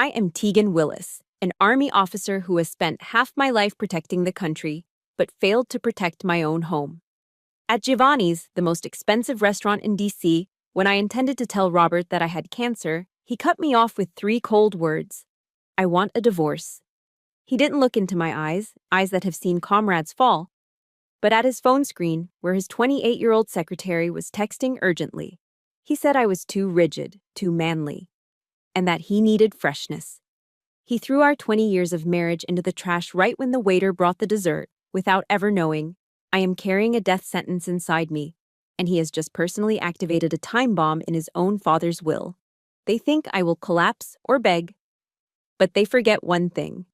I am Tegan Willis, an Army officer who has spent half my life protecting the country, but failed to protect my own home. At Giovanni's, the most expensive restaurant in DC, when I intended to tell Robert that I had cancer, he cut me off with 3 cold words. I want a divorce. He didn't look into my eyes that have seen comrades fall, but at his phone screen, where his 28-year-old secretary was texting urgently. He said I was too rigid, too manly, and that he needed freshness. He threw our 20 years of marriage into the trash right when the waiter brought the dessert, without ever knowing. I am carrying a death sentence inside me, and he has just personally activated a time bomb in his own father's will. They think I will collapse or beg, but they forget one thing.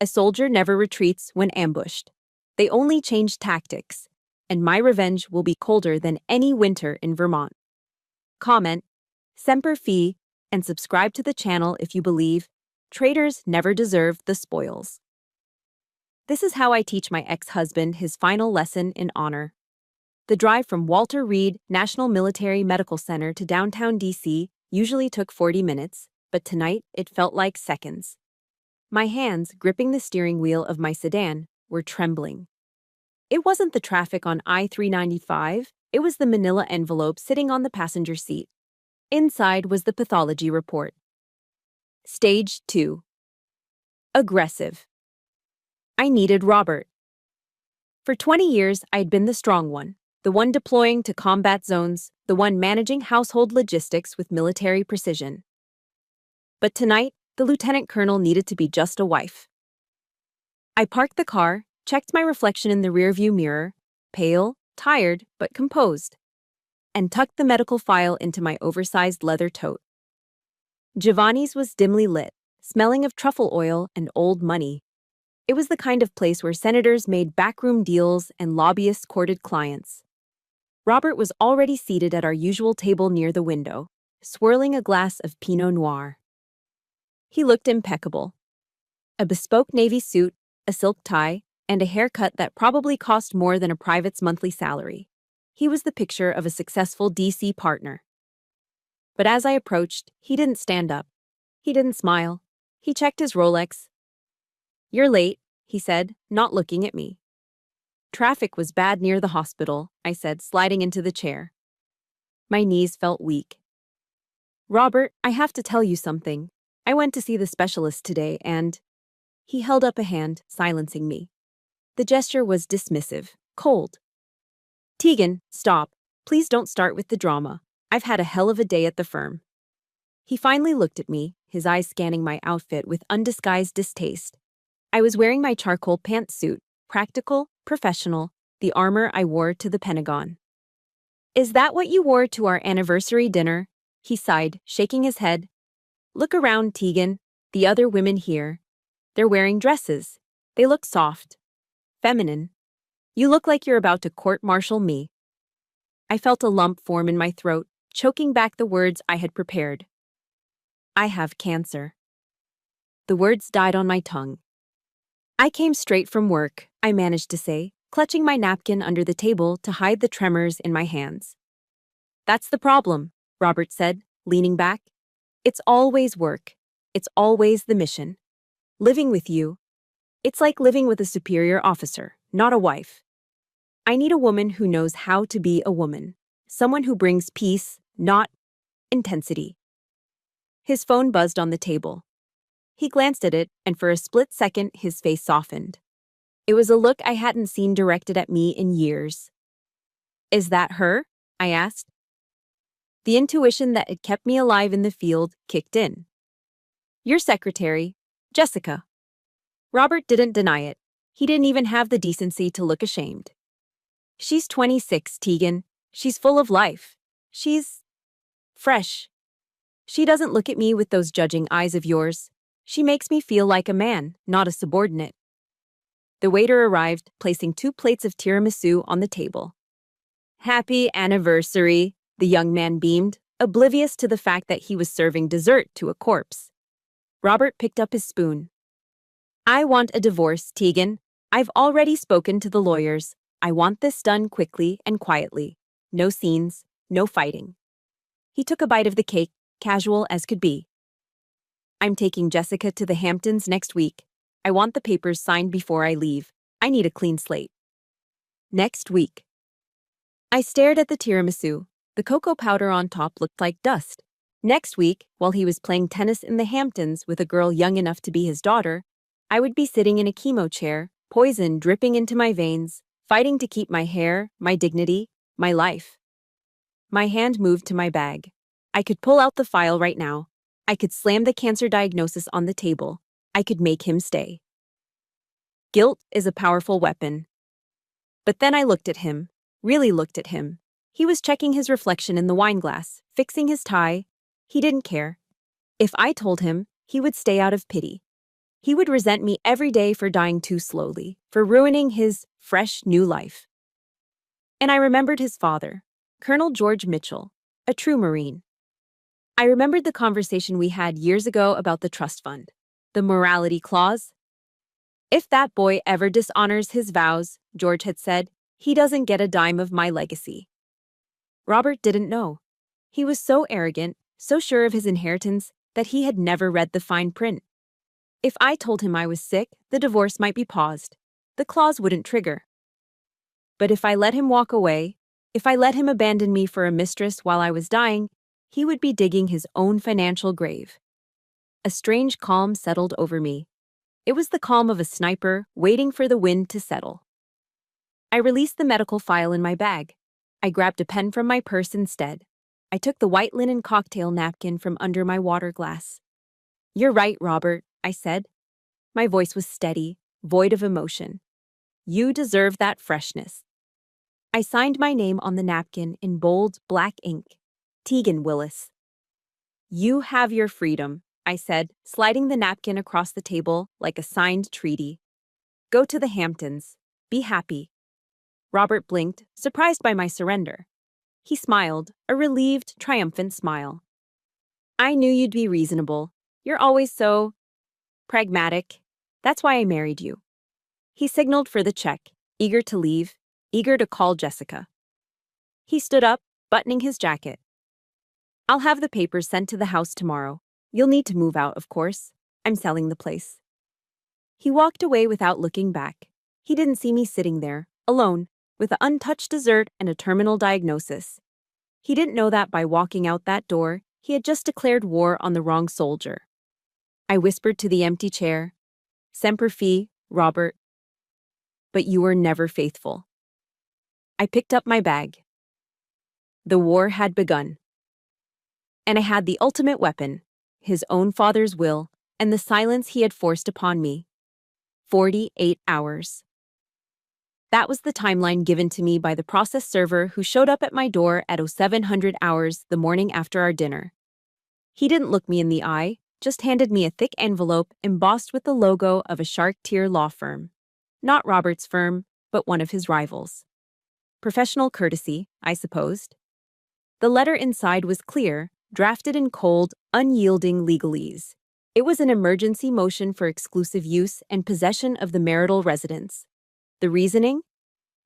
A soldier never retreats when ambushed. They only change tactics, and my revenge will be colder than any winter in Vermont. Comment, Semper Fi, and subscribe to the channel if you believe traitors never deserve the spoils. This is how I teach my ex-husband his final lesson in honor. The drive from Walter Reed National Military Medical Center to downtown DC usually took 40 minutes, but tonight it felt like seconds. My hands, gripping the steering wheel of my sedan, were trembling. It wasn't the traffic on I-395, it was the manila envelope sitting on the passenger seat. Inside was the pathology report. Stage 2. Aggressive. I needed Robert. For 20 years, I'd been the strong one, the one deploying to combat zones, the one managing household logistics with military precision. But tonight, the lieutenant colonel needed to be just a wife. I parked the car, checked my reflection in the rearview mirror, pale, tired, but composed, and tucked the medical file into my oversized leather tote. Giovanni's was dimly lit, smelling of truffle oil and old money. It was the kind of place where senators made backroom deals and lobbyists courted clients. Robert was already seated at our usual table near the window, swirling a glass of Pinot Noir. He looked impeccable. A bespoke navy suit, a silk tie, and a haircut that probably cost more than a private's monthly salary. He was the picture of a successful DC partner. But as I approached, he didn't stand up. He didn't smile. He checked his Rolex. "You're late," he said, not looking at me. "Traffic was bad near the hospital," I said, sliding into the chair. My knees felt weak. "Robert, I have to tell you something. I went to see the specialist today and—" He held up a hand, silencing me. The gesture was dismissive, cold. "Tegan, stop. Please don't start with the drama. I've had a hell of a day at the firm." He finally looked at me, his eyes scanning my outfit with undisguised distaste. I was wearing my charcoal pantsuit, practical, professional, the armor I wore to the Pentagon. "Is that what you wore to our anniversary dinner?" He sighed, shaking his head. "Look around, Tegan. The other women here. They're wearing dresses. They look soft. Feminine. You look like you're about to court-martial me." I felt a lump form in my throat, choking back the words I had prepared. "I have cancer." The words died on my tongue. "I came straight from work," I managed to say, clutching my napkin under the table to hide the tremors in my hands. "That's the problem," Robert said, leaning back. "It's always work. It's always the mission. Living with you, it's like living with a superior officer, not a wife. I need a woman who knows how to be a woman, someone who brings peace, not intensity." His phone buzzed on the table. He glanced at it, and for a split second, his face softened. It was a look I hadn't seen directed at me in years. "Is that her?" I asked. The intuition that had kept me alive in the field kicked in. "Your secretary, Jessica." Robert didn't deny it. He didn't even have the decency to look ashamed. "She's 26, Tegan. She's full of life. She's fresh. She doesn't look at me with those judging eyes of yours. She makes me feel like a man, not a subordinate." The waiter arrived, placing 2 plates of tiramisu on the table. "Happy anniversary," the young man beamed, oblivious to the fact that he was serving dessert to a corpse. Robert picked up his spoon. "I want a divorce, Tegan. I've already spoken to the lawyers. I want this done quickly and quietly. No scenes, no fighting." He took a bite of the cake, casual as could be. I'm taking Jessica to the Hamptons next week. I want the papers signed before I leave. I need a clean slate. Next week. I stared at the tiramisu. The cocoa powder on top looked like dust. Next week, while he was playing tennis in the Hamptons with a girl young enough to be his daughter, I would be sitting in a chemo chair, poison dripping into my veins, fighting to keep my hair, my dignity, my life. My hand moved to my bag. I could pull out the file right now. I could slam the cancer diagnosis on the table. I could make him stay. Guilt is a powerful weapon. But then I looked at him, really looked at him. He was checking his reflection in the wine glass, fixing his tie. He didn't care. If I told him, he would stay out of pity. He would resent me every day for dying too slowly, for ruining his fresh new life. And I remembered his father, Colonel George Mitchell, a true Marine. I remembered the conversation we had years ago about the trust fund, the morality clause. If that boy ever dishonors his vows, George had said, he doesn't get a dime of my legacy. Robert didn't know. He was so arrogant, so sure of his inheritance, that he had never read the fine print. If I told him I was sick, the divorce might be paused. The clause wouldn't trigger. But if I let him walk away, if I let him abandon me for a mistress while I was dying, he would be digging his own financial grave. A strange calm settled over me. It was the calm of a sniper waiting for the wind to settle. I released the medical file in my bag. I grabbed a pen from my purse instead. I took the white linen cocktail napkin from under my water glass. "You're right, Robert," I said. My voice was steady, void of emotion. "You deserve that freshness." I signed my name on the napkin in bold black ink. Tegan Willis. "You have your freedom," I said, sliding the napkin across the table like a signed treaty. "Go to the Hamptons. Be happy." Robert blinked, surprised by my surrender. He smiled, a relieved, triumphant smile. "I knew you'd be reasonable. You're always so pragmatic. That's why I married you." He signaled for the check, eager to leave, eager to call Jessica. He stood up, buttoning his jacket. "I'll have the papers sent to the house tomorrow. You'll need to move out, of course. I'm selling the place." He walked away without looking back. He didn't see me sitting there, alone, with an untouched dessert and a terminal diagnosis. He didn't know that by walking out that door, he had just declared war on the wrong soldier. I whispered to the empty chair, "Semper Fi, Robert. But you were never faithful." I picked up my bag. The war had begun. And I had the ultimate weapon, his own father's will, and the silence he had forced upon me. 48 hours. That was the timeline given to me by the process server who showed up at my door at 0700 hours the morning after our dinner. He didn't look me in the eye, just handed me a thick envelope embossed with the logo of a shark-tier law firm. Not Robert's firm, but one of his rivals. Professional courtesy, I supposed. The letter inside was clear, drafted in cold, unyielding legalese. It was an emergency motion for exclusive use and possession of the marital residence. The reasoning?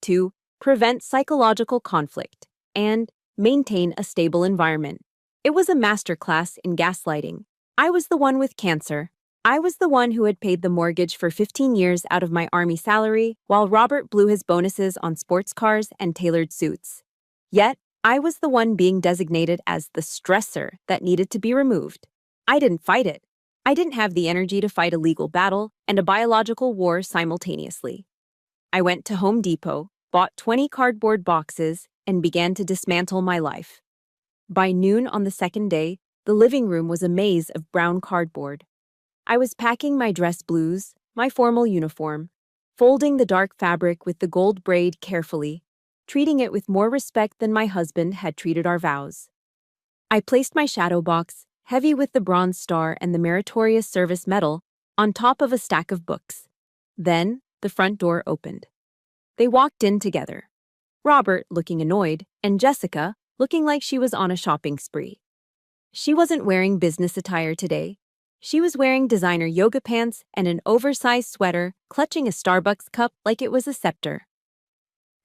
To prevent psychological conflict and maintain a stable environment. It was a masterclass in gaslighting. I was the one with cancer. I was the one who had paid the mortgage for 15 years out of my army salary, while Robert blew his bonuses on sports cars and tailored suits. Yet, I was the one being designated as the stressor that needed to be removed. I didn't fight it. I didn't have the energy to fight a legal battle and a biological war simultaneously. I went to Home Depot, bought 20 cardboard boxes, and began to dismantle my life. By noon on the second day, the living room was a maze of brown cardboard. I was packing my dress blues, my formal uniform, folding the dark fabric with the gold braid carefully, treating it with more respect than my husband had treated our vows. I placed my shadow box, heavy with the Bronze Star and the Meritorious Service Medal, on top of a stack of books. Then, the front door opened. They walked in together. Robert, looking annoyed, and Jessica, looking like she was on a shopping spree. She wasn't wearing business attire today. She was wearing designer yoga pants and an oversized sweater, clutching a Starbucks cup like it was a scepter.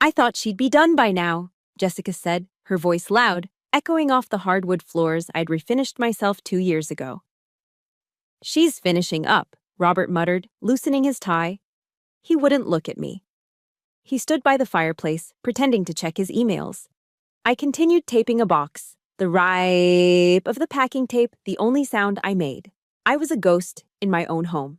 "I thought she'd be done by now," Jessica said, her voice loud, echoing off the hardwood floors I'd refinished myself 2 years ago. She's finishing up, Robert muttered, loosening his tie. He wouldn't look at me. He stood by the fireplace, pretending to check his emails. I continued taping a box, the ripe of the packing tape the only sound I made. I was a ghost in my own home.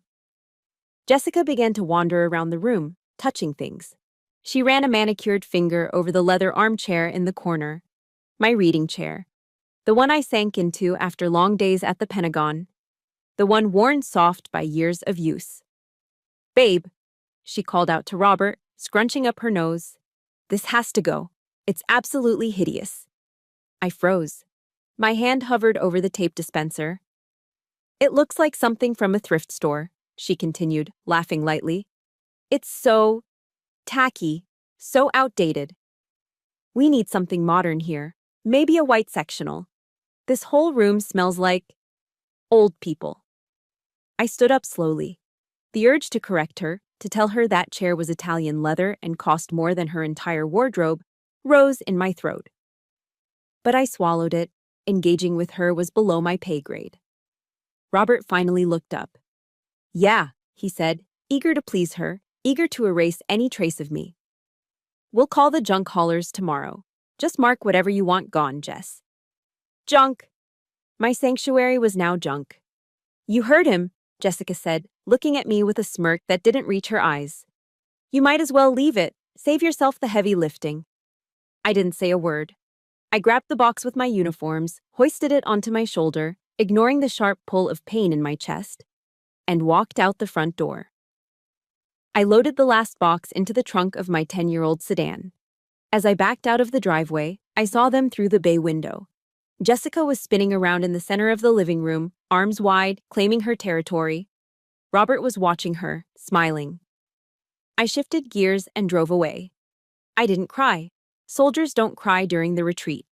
Jessica began to wander around the room, touching things. She ran a manicured finger over the leather armchair in the corner. My reading chair. The one I sank into after long days at the Pentagon. The one worn soft by years of use. "Babe," she called out to Robert, scrunching up her nose. "This has to go. It's absolutely hideous." I froze. My hand hovered over the tape dispenser. "It looks like something from a thrift store," she continued, laughing lightly. "It's so tacky, so outdated. We need something modern here, maybe a white sectional. This whole room smells like old people." I stood up slowly. The urge to correct her, to tell her that chair was Italian leather and cost more than her entire wardrobe, rose in my throat. But I swallowed it. Engaging with her was below my pay grade. Robert finally looked up. "Yeah," he said, eager to please her, eager to erase any trace of me. "We'll call the junk haulers tomorrow. Just mark whatever you want gone, Jess." Junk! My sanctuary was now junk. "You heard him," Jessica said, looking at me with a smirk that didn't reach her eyes. "You might as well leave it. Save yourself the heavy lifting." I didn't say a word. I grabbed the box with my uniforms, hoisted it onto my shoulder, ignoring the sharp pull of pain in my chest, and walked out the front door. I loaded the last box into the trunk of my 10-year-old sedan. As I backed out of the driveway, I saw them through the bay window. Jessica was spinning around in the center of the living room, arms wide, claiming her territory. Robert was watching her, smiling. I shifted gears and drove away. I didn't cry. Soldiers don't cry during the retreat.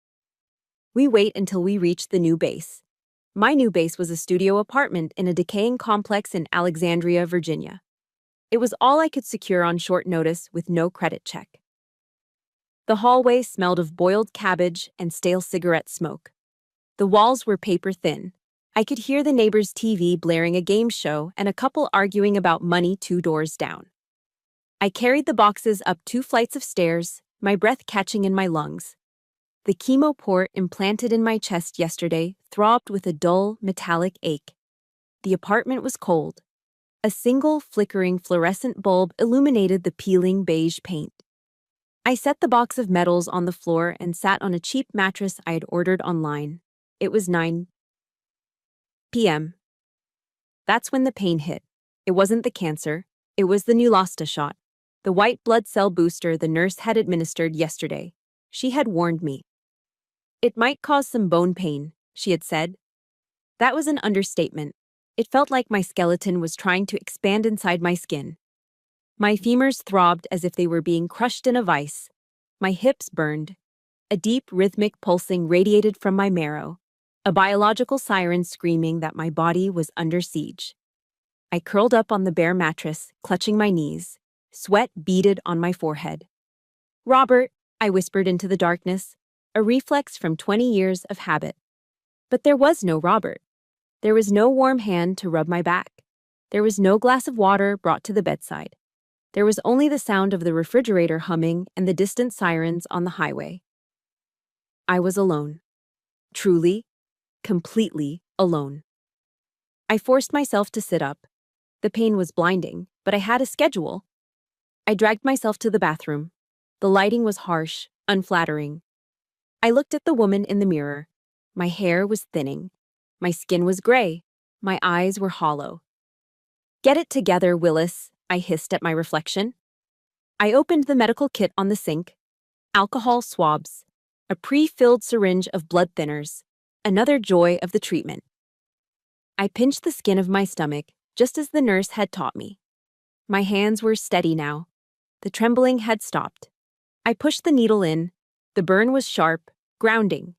We wait until we reach the new base. My new base was a studio apartment in a decaying complex in Alexandria, Virginia. It was all I could secure on short notice with no credit check. The hallway smelled of boiled cabbage and stale cigarette smoke. The walls were paper thin. I could hear the neighbor's TV blaring a game show and a couple arguing about money 2 doors down. I carried the boxes up 2 flights of stairs, my breath catching in my lungs. The chemo port implanted in my chest yesterday throbbed with a dull, metallic ache. The apartment was cold. A single flickering fluorescent bulb illuminated the peeling beige paint. I set the box of medals on the floor and sat on a cheap mattress I had ordered online. It was 9 p.m. That's when the pain hit. It wasn't the cancer. It was the Neulasta shot, the white blood cell booster the nurse had administered yesterday. She had warned me. "It might cause some bone pain," she had said. That was an understatement. It felt like my skeleton was trying to expand inside my skin. My femurs throbbed as if they were being crushed in a vice. My hips burned. A deep, rhythmic pulsing radiated from my marrow, a biological siren screaming that my body was under siege. I curled up on the bare mattress, clutching my knees. Sweat beaded on my forehead. "Robert," I whispered into the darkness, a reflex from 20 years of habit. But there was no Robert. There was no warm hand to rub my back. There was no glass of water brought to the bedside. There was only the sound of the refrigerator humming and the distant sirens on the highway. I was alone. Truly, completely alone. I forced myself to sit up. The pain was blinding, but I had a schedule. I dragged myself to the bathroom. The lighting was harsh, unflattering. I looked at the woman in the mirror. My hair was thinning. My skin was gray. My eyes were hollow. "Get it together, Willis," I hissed at my reflection. I opened the medical kit on the sink. Alcohol swabs. A pre-filled syringe of blood thinners. Another joy of the treatment. I pinched the skin of my stomach, just as the nurse had taught me. My hands were steady now. The trembling had stopped. I pushed the needle in. The burn was sharp, grounding.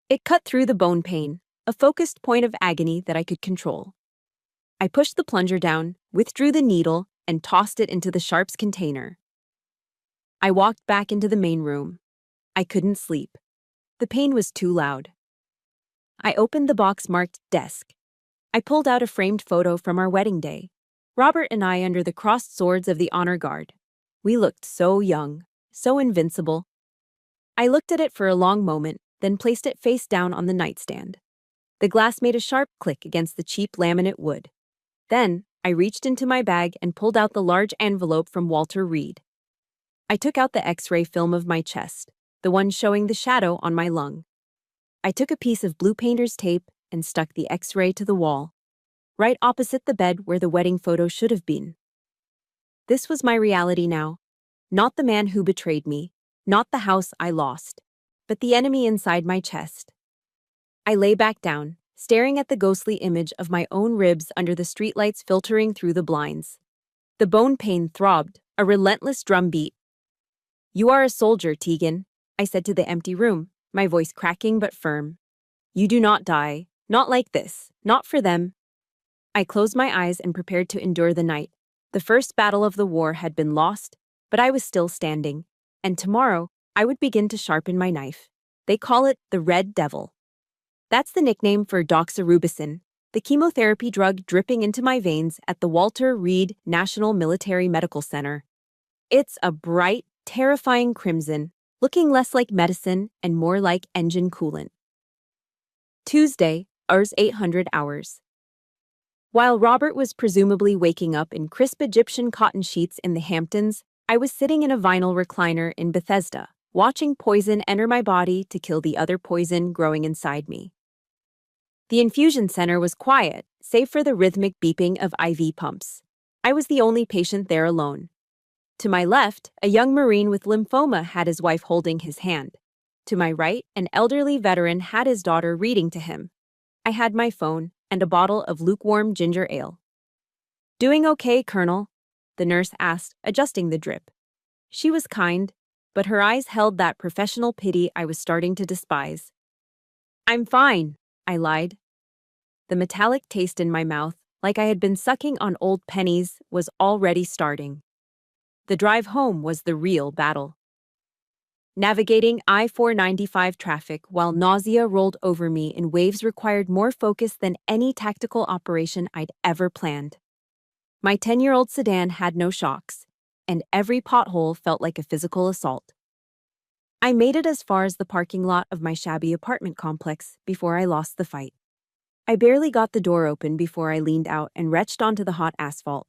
It cut through the bone pain, a focused point of agony that I could control. I pushed the plunger down, withdrew the needle, and tossed it into the sharps container. I walked back into the main room. I couldn't sleep. The pain was too loud. I opened the box marked desk. I pulled out a framed photo from our wedding day. Robert and I under the crossed swords of the honor guard. We looked so young, so invincible. I looked at it for a long moment, then placed it face down on the nightstand. The glass made a sharp click against the cheap laminate wood. Then, I reached into my bag and pulled out the large envelope from Walter Reed. I took out the X-ray film of my chest, the one showing the shadow on my lung. I took a piece of blue painter's tape and stuck the X-ray to the wall, right opposite the bed where the wedding photo should have been. This was my reality now. Not the man who betrayed me, not the house I lost, but the enemy inside my chest. I lay back down, staring at the ghostly image of my own ribs under the streetlights filtering through the blinds. The bone pain throbbed, a relentless drumbeat. "You are a soldier, Tegan," I said to the empty room, my voice cracking but firm. "You do not die, not like this, not for them." I closed my eyes and prepared to endure the night. The first battle of the war had been lost, but I was still standing, and tomorrow I would begin to sharpen my knife. They call it the Red Devil. That's the nickname for doxorubicin, the chemotherapy drug dripping into my veins at the Walter Reed National Military Medical Center. It's a bright, terrifying crimson, looking less like medicine and more like engine coolant. Tuesday, Rs 800 hours. While Robert was presumably waking up in crisp Egyptian cotton sheets in the Hamptons, I was sitting in a vinyl recliner in Bethesda, watching poison enter my body to kill the other poison growing inside me. The infusion center was quiet, save for the rhythmic beeping of IV pumps. I was the only patient there alone. To my left, a young Marine with lymphoma had his wife holding his hand. To my right, an elderly veteran had his daughter reading to him. I had my phone and a bottle of lukewarm ginger ale. "Doing okay, Colonel?" the nurse asked, adjusting the drip. She was kind, but her eyes held that professional pity I was starting to despise. "I'm fine," I lied. The metallic taste in my mouth, like I had been sucking on old pennies, was already starting. The drive home was the real battle. Navigating I-495 traffic while nausea rolled over me in waves required more focus than any tactical operation I'd ever planned. My 10-year-old sedan had no shocks, and every pothole felt like a physical assault. I made it as far as the parking lot of my shabby apartment complex before I lost the fight. I barely got the door open before I leaned out and retched onto the hot asphalt.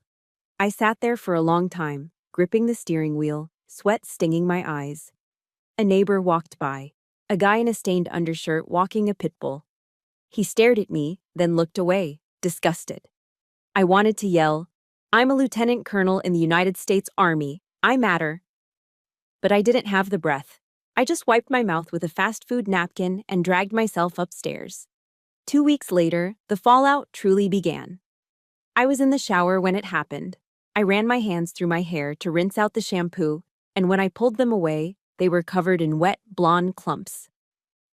I sat there for a long time, gripping the steering wheel, sweat stinging my eyes. A neighbor walked by, a guy in a stained undershirt walking a pit bull. He stared at me, then looked away, disgusted. I wanted to yell, "I'm a lieutenant colonel in the United States Army, I matter." But I didn't have the breath. I just wiped my mouth with a fast food napkin and dragged myself upstairs. 2 weeks later, the fallout truly began. I was in the shower when it happened. I ran my hands through my hair to rinse out the shampoo, and when I pulled them away, they were covered in wet, blonde clumps.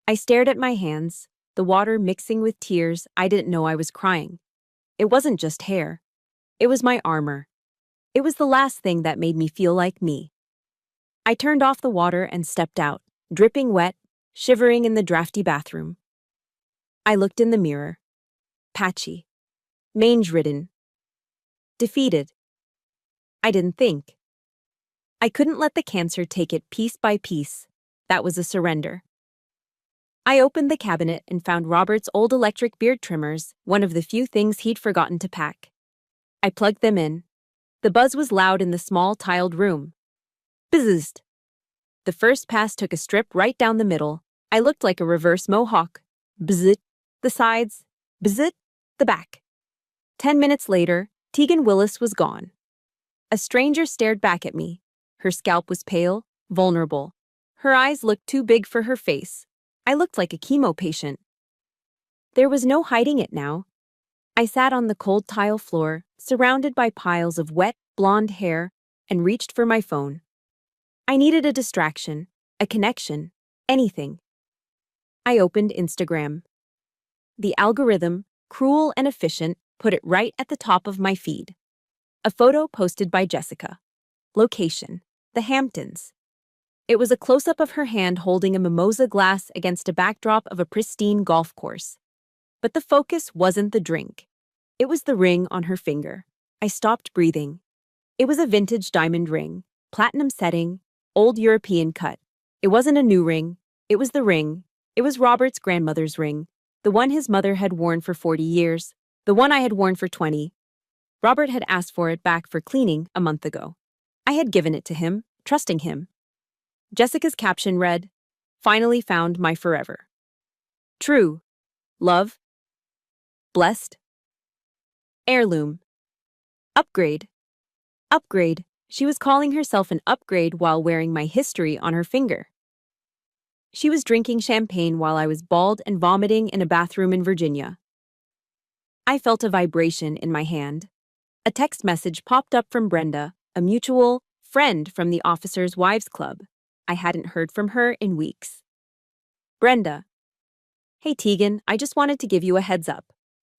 I stared at my hands, the water mixing with tears. I didn't know I was crying. It wasn't just hair. It was my armor. It was the last thing that made me feel like me. I turned off the water and stepped out, dripping wet, shivering in the drafty bathroom. I looked in the mirror. Patchy. Mange-ridden. Defeated. I didn't think. I couldn't let the cancer take it piece by piece. That was a surrender. I opened the cabinet and found Robert's old electric beard trimmers, one of the few things he'd forgotten to pack. I plugged them in. The buzz was loud in the small, tiled room. Bzzzt. The first pass took a strip right down the middle. I looked like a reverse mohawk. Bzzzt. The sides. Bzzzt. The back. 10 minutes later, Tegan Willis was gone. A stranger stared back at me. Her scalp was pale, vulnerable. Her eyes looked too big for her face. I looked like a chemo patient. There was no hiding it now. I sat on the cold tile floor, surrounded by piles of wet, blonde hair, and reached for my phone. I needed a distraction, a connection, anything. I opened Instagram. The algorithm, cruel and efficient, put it right at the top of my feed. A photo posted by Jessica. Location: the Hamptons. It was a close-up of her hand holding a mimosa glass against a backdrop of a pristine golf course. But the focus wasn't the drink. It was the ring on her finger. I stopped breathing. It was a vintage diamond ring, platinum setting, old European cut. It wasn't a new ring. It was the ring. It was Robert's grandmother's ring, the one his mother had worn for 40 years, the one I had worn for 20. Robert had asked for it back for cleaning a month ago. I had given it to him, trusting him. Jessica's caption read, "Finally found my forever. True. Love. Blessed. Heirloom. Upgrade. Upgrade." She was calling herself an upgrade while wearing my history on her finger. She was drinking champagne while I was bald and vomiting in a bathroom in Virginia. I felt a vibration in my hand. A text message popped up from Brenda, a mutual friend from the Officers' Wives Club. I hadn't heard from her in weeks. Brenda. "Hey Tegan, I just wanted to give you a heads up.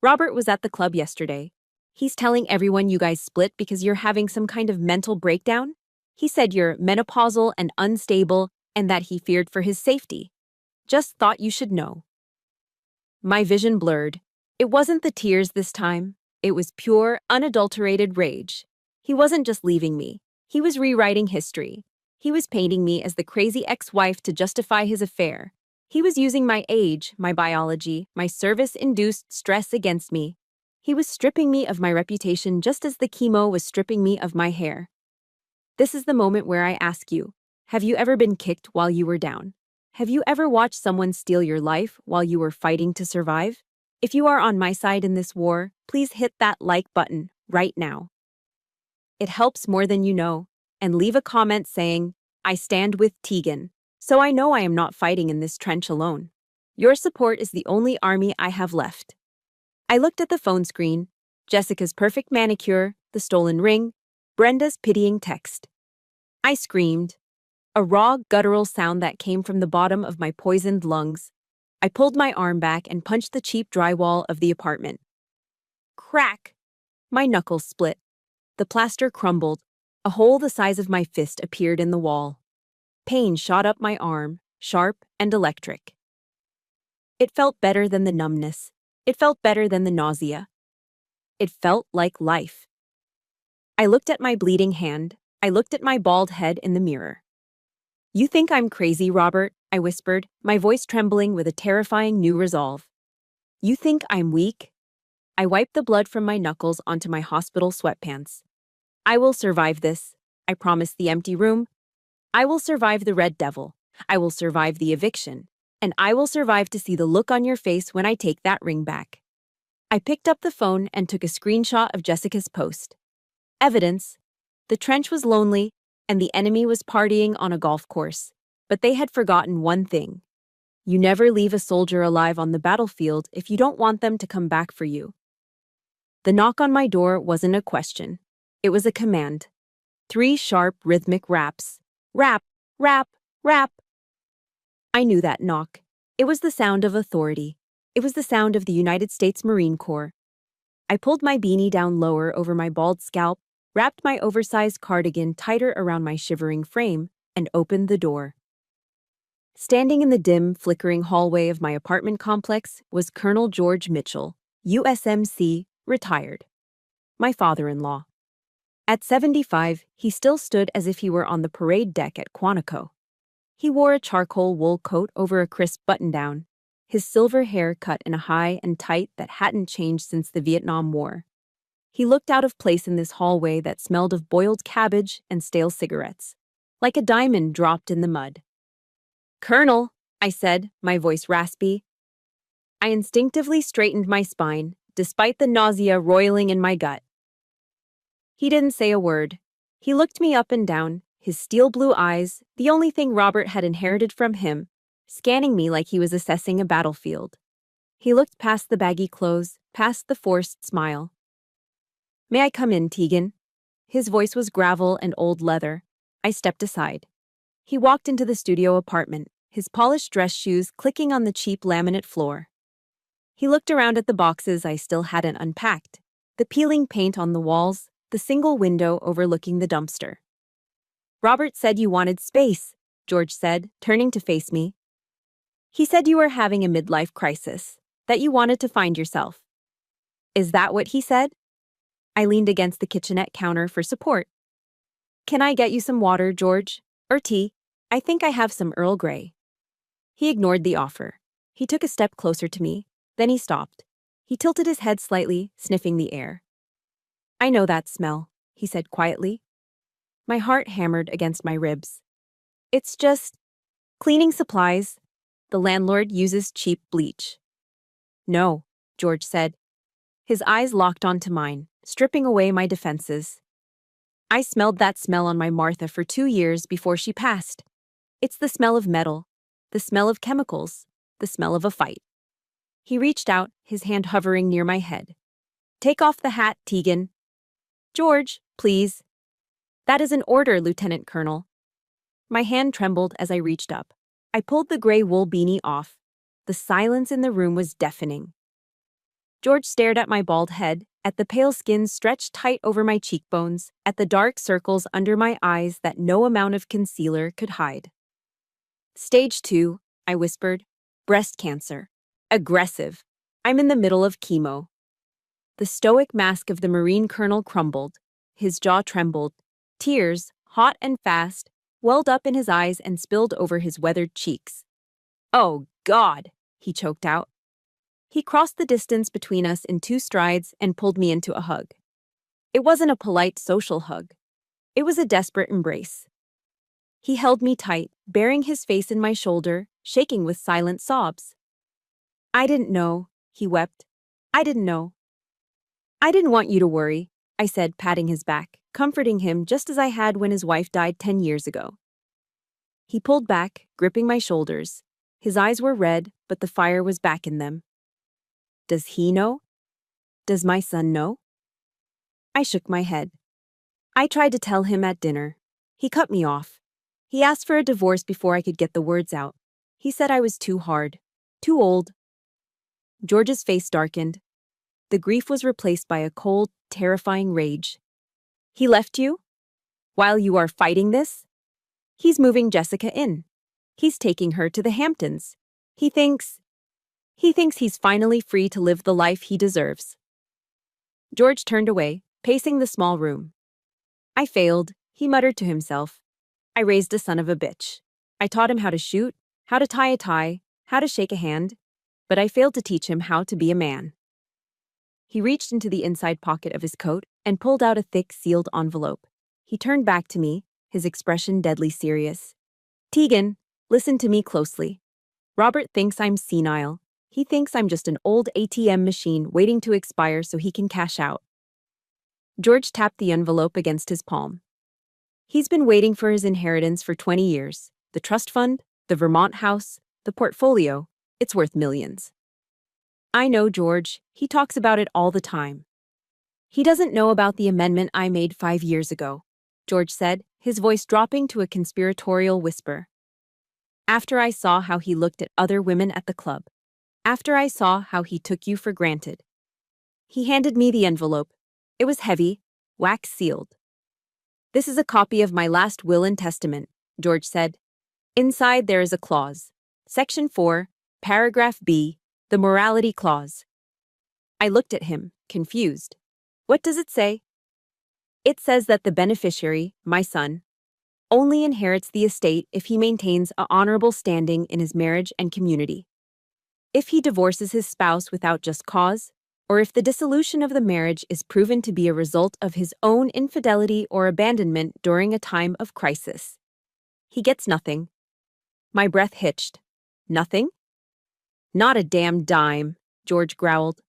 Robert was at the club yesterday. He's telling everyone you guys split because you're having some kind of mental breakdown. He said you're menopausal and unstable and that he feared for his safety. Just thought you should know." My vision blurred. It wasn't the tears this time. It was pure, unadulterated rage. He wasn't just leaving me. He was rewriting history. He was painting me as the crazy ex-wife to justify his affair. He was using my age, my biology, my service-induced stress against me. He was stripping me of my reputation just as the chemo was stripping me of my hair. This is the moment where I ask you, have you ever been kicked while you were down? Have you ever watched someone steal your life while you were fighting to survive? If you are on my side in this war, please hit that like button right now. It helps more than you know, and leave a comment saying, "I stand with Tegan," so I know I am not fighting in this trench alone. Your support is the only army I have left. I looked at the phone screen, Jessica's perfect manicure, the stolen ring, Brenda's pitying text. I screamed, a raw, guttural sound that came from the bottom of my poisoned lungs. I pulled my arm back and punched the cheap drywall of the apartment. Crack! My knuckles split. The plaster crumbled. A hole the size of my fist appeared in the wall. Pain shot up my arm, sharp and electric. It felt better than the numbness. It felt better than the nausea. It felt like life. I looked at my bleeding hand. I looked at my bald head in the mirror. "You think I'm crazy, Robert?" I whispered, my voice trembling with a terrifying new resolve. "You think I'm weak?" I wiped the blood from my knuckles onto my hospital sweatpants. "I will survive this," I promised the empty room. "I will survive the Red Devil. I will survive the eviction. And I will survive to see the look on your face when I take that ring back." I picked up the phone and took a screenshot of Jessica's post. Evidence. The trench was lonely, and the enemy was partying on a golf course. But they had forgotten one thing. You never leave a soldier alive on the battlefield if you don't want them to come back for you. The knock on my door wasn't a question. It was a command. 3 sharp, rhythmic raps. Rap, rap, rap. I knew that knock. It was the sound of authority. It was the sound of the United States Marine Corps. I pulled my beanie down lower over my bald scalp, wrapped my oversized cardigan tighter around my shivering frame, and opened the door. Standing in the dim, flickering hallway of my apartment complex was Colonel George Mitchell, USMC, retired. My father-in-law. At 75, he still stood as if he were on the parade deck at Quantico. He wore a charcoal wool coat over a crisp button-down, his silver hair cut in a high and tight that hadn't changed since the Vietnam War. He looked out of place in this hallway that smelled of boiled cabbage and stale cigarettes, like a diamond dropped in the mud. "Colonel," I said, my voice raspy. I instinctively straightened my spine, despite the nausea roiling in my gut. He didn't say a word. He looked me up and down, his steel blue eyes, the only thing Robert had inherited from him, scanning me like he was assessing a battlefield. He looked past the baggy clothes, past the forced smile. "May I come in, Tegan?" His voice was gravel and old leather. I stepped aside. He walked into the studio apartment, his polished dress shoes clicking on the cheap laminate floor. He looked around at the boxes I still hadn't unpacked, the peeling paint on the walls, the single window overlooking the dumpster. "Robert said you wanted space," George said, turning to face me. "He said you were having a midlife crisis, that you wanted to find yourself." Is that what he said? I leaned against the kitchenette counter for support. Can I get you some water, George? Or tea? I think I have some Earl Grey. He ignored the offer. He took a step closer to me, then he stopped. He tilted his head slightly, sniffing the air. I know that smell, he said quietly. My heart hammered against my ribs. It's just cleaning supplies. The landlord uses cheap bleach. No, George said. His eyes locked onto mine, stripping away my defenses. I smelled that smell on my Martha for 2 years before she passed. It's the smell of metal, the smell of chemicals, the smell of a fight. He reached out, his hand hovering near my head. Take off the hat, Tegan. George, please. That is an order, Lieutenant Colonel. My hand trembled as I reached up. I pulled the gray wool beanie off. The silence in the room was deafening. George stared at my bald head, at the pale skin stretched tight over my cheekbones, at the dark circles under my eyes that no amount of concealer could hide. Stage 2, I whispered. Breast cancer. Aggressive. I'm in the middle of chemo. The stoic mask of the Marine colonel crumbled. His jaw trembled. Tears, hot and fast, welled up in his eyes and spilled over his weathered cheeks. Oh, God, he choked out. He crossed the distance between us in 2 strides and pulled me into a hug. It wasn't a polite social hug. It was a desperate embrace. He held me tight, burying his face in my shoulder, shaking with silent sobs. I didn't know, he wept. I didn't know. I didn't want you to worry, I said, patting his back, comforting him just as I had when his wife died 10 years ago. He pulled back, gripping my shoulders. His eyes were red, but the fire was back in them. Does he know? Does my son know? I shook my head. I tried to tell him at dinner. He cut me off. He asked for a divorce before I could get the words out. He said I was too hard, too old. George's face darkened. The grief was replaced by a cold, terrifying rage. He left you? While you are fighting this? He's moving Jessica in. He's taking her to the Hamptons. He thinks he's finally free to live the life he deserves. George turned away, pacing the small room. I failed, he muttered to himself. I raised a son of a bitch. I taught him how to shoot, how to tie a tie, how to shake a hand, but I failed to teach him how to be a man. He reached into the inside pocket of his coat and pulled out a thick, sealed envelope. He turned back to me, his expression deadly serious. Tegan, listen to me closely. Robert thinks I'm senile. He thinks I'm just an old ATM machine waiting to expire so he can cash out. George tapped the envelope against his palm. He's been waiting for his inheritance for 20 years. The trust fund, the Vermont house, the portfolio, it's worth millions. I know George, he talks about it all the time. He doesn't know about the amendment I made 5 years ago, George said, his voice dropping to a conspiratorial whisper. After I saw how he looked at other women at the club. After I saw how he took you for granted. He handed me the envelope. It was heavy, wax sealed. This is a copy of my last will and testament, George said. Inside there is a clause. Section 4, paragraph B, the morality clause. I looked at him, confused. What does it say? It says that the beneficiary, my son, only inherits the estate if he maintains an honorable standing in his marriage and community. If he divorces his spouse without just cause, or if the dissolution of the marriage is proven to be a result of his own infidelity or abandonment during a time of crisis, he gets nothing. My breath hitched. Nothing? Not a damn dime, George growled.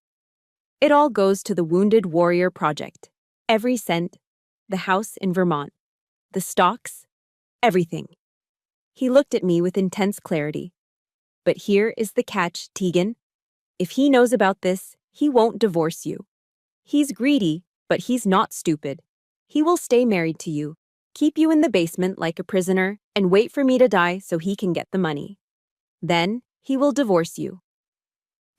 It all goes to the Wounded Warrior Project. Every cent, the house in Vermont, the stocks, everything. He looked at me with intense clarity. But here is the catch, Tegan. If he knows about this, he won't divorce you. He's greedy, but he's not stupid. He will stay married to you, keep you in the basement like a prisoner, and wait for me to die so he can get the money. Then, he will divorce you.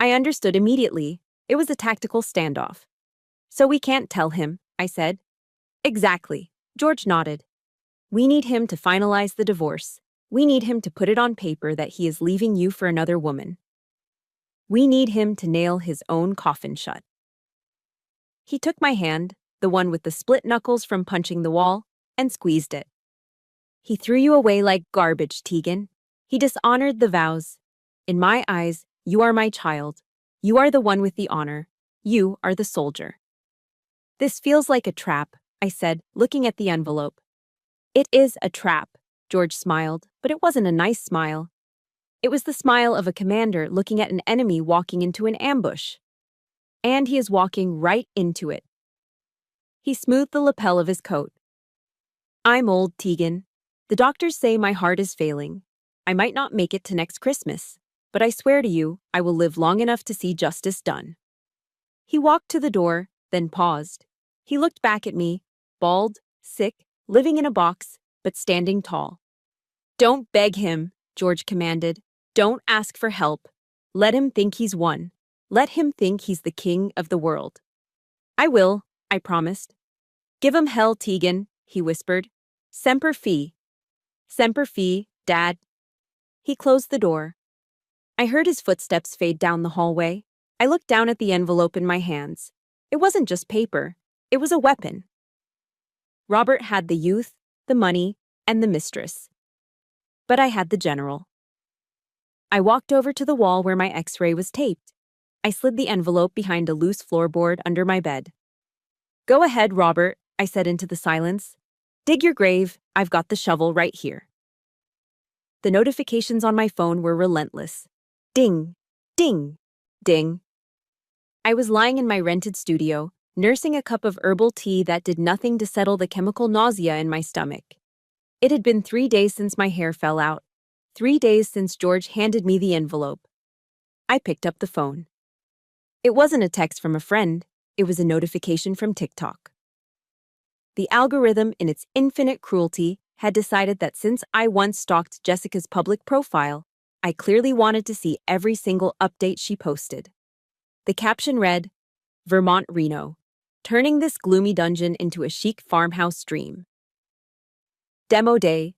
I understood immediately. It was a tactical standoff. So we can't tell him, I said. Exactly, George nodded. We need him to finalize the divorce. We need him to put it on paper that he is leaving you for another woman. We need him to nail his own coffin shut. He took my hand, the one with the split knuckles from punching the wall, and squeezed it. He threw you away like garbage, Tegan. He dishonored the vows. In my eyes, you are my child. You are the one with the honor. You are the soldier. This feels like a trap, I said, looking at the envelope. It is a trap, George smiled, but it wasn't a nice smile. It was the smile of a commander looking at an enemy walking into an ambush. And he is walking right into it. He smoothed the lapel of his coat. I'm old, Tegan. The doctors say my heart is failing. I might not make it to next Christmas, but I swear to you, I will live long enough to see justice done. He walked to the door, then paused. He looked back at me, bald, sick, living in a box, but standing tall. Don't beg him, George commanded. Don't ask for help. Let him think he's won. Let him think he's the king of the world. I will, I promised. Give him hell, Tegan, he whispered. Semper Fi. Semper Fi, Dad. He closed the door. I heard his footsteps fade down the hallway. I looked down at the envelope in my hands. It wasn't just paper. It was a weapon. Robert had the youth, the money, and the mistress. But I had the general. I walked over to the wall where my X-ray was taped. I slid the envelope behind a loose floorboard under my bed. Go ahead, Robert, I said into the silence. Dig your grave. I've got the shovel right here. The notifications on my phone were relentless. Ding, ding, ding. I was lying in my rented studio, nursing a cup of herbal tea that did nothing to settle the chemical nausea in my stomach. It had been 3 days since my hair fell out. 3 days since George handed me the envelope. I picked up the phone. It wasn't a text from a friend. It was a notification from TikTok. The algorithm, in its infinite cruelty, had decided that since I once stalked Jessica's public profile, I clearly wanted to see every single update she posted. The caption read, Vermont Reno, turning this gloomy dungeon into a chic farmhouse dream. Demo day.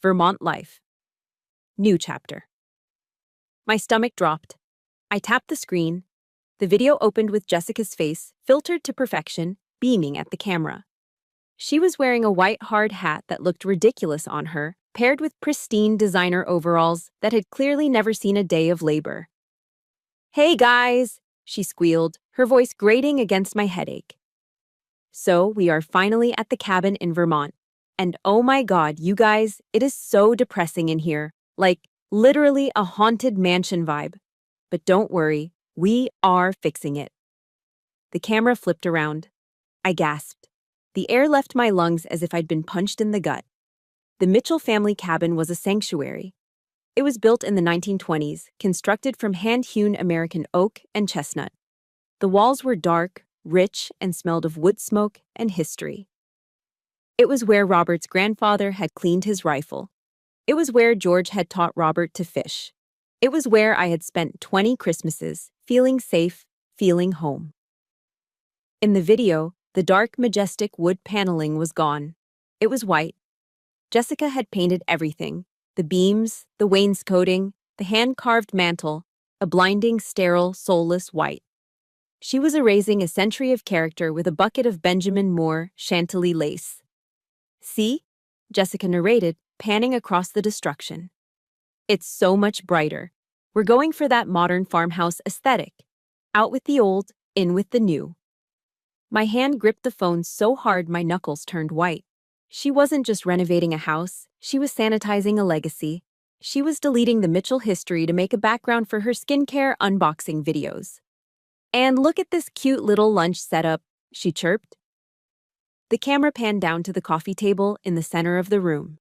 Vermont life. New chapter. My stomach dropped. I tapped the screen. The video opened with Jessica's face, filtered to perfection, beaming at the camera. She was wearing a white hard hat that looked ridiculous on her, paired with pristine designer overalls that had clearly never seen a day of labor. Hey guys, she squealed, her voice grating against my headache. So we are finally at the cabin in Vermont. And oh my God, you guys, it is so depressing in here. Like, literally a haunted mansion vibe. But don't worry, we are fixing it. The camera flipped around. I gasped. The air left my lungs as if I'd been punched in the gut. The Mitchell family cabin was a sanctuary. It was built in the 1920s, constructed from hand-hewn American oak and chestnut. The walls were dark, rich, and smelled of wood smoke and history. It was where Robert's grandfather had cleaned his rifle. It was where George had taught Robert to fish. It was where I had spent 20 Christmases, feeling safe, feeling home. In the video, the dark, majestic wood paneling was gone. It was white. Jessica had painted everything: the beams, the wainscoting, the hand-carved mantel, a blinding, sterile, soulless white. She was erasing a century of character with a bucket of Benjamin Moore Chantilly lace. See? Jessica narrated, panning across the destruction. It's so much brighter. We're going for that modern farmhouse aesthetic. Out with the old, in with the new. My hand gripped the phone so hard my knuckles turned white. She wasn't just renovating a house, she was sanitizing a legacy. She was deleting the Mitchell history to make a background for her skincare unboxing videos. And look at this cute little lunch setup, she chirped. The camera panned down to the coffee table in the center of the room.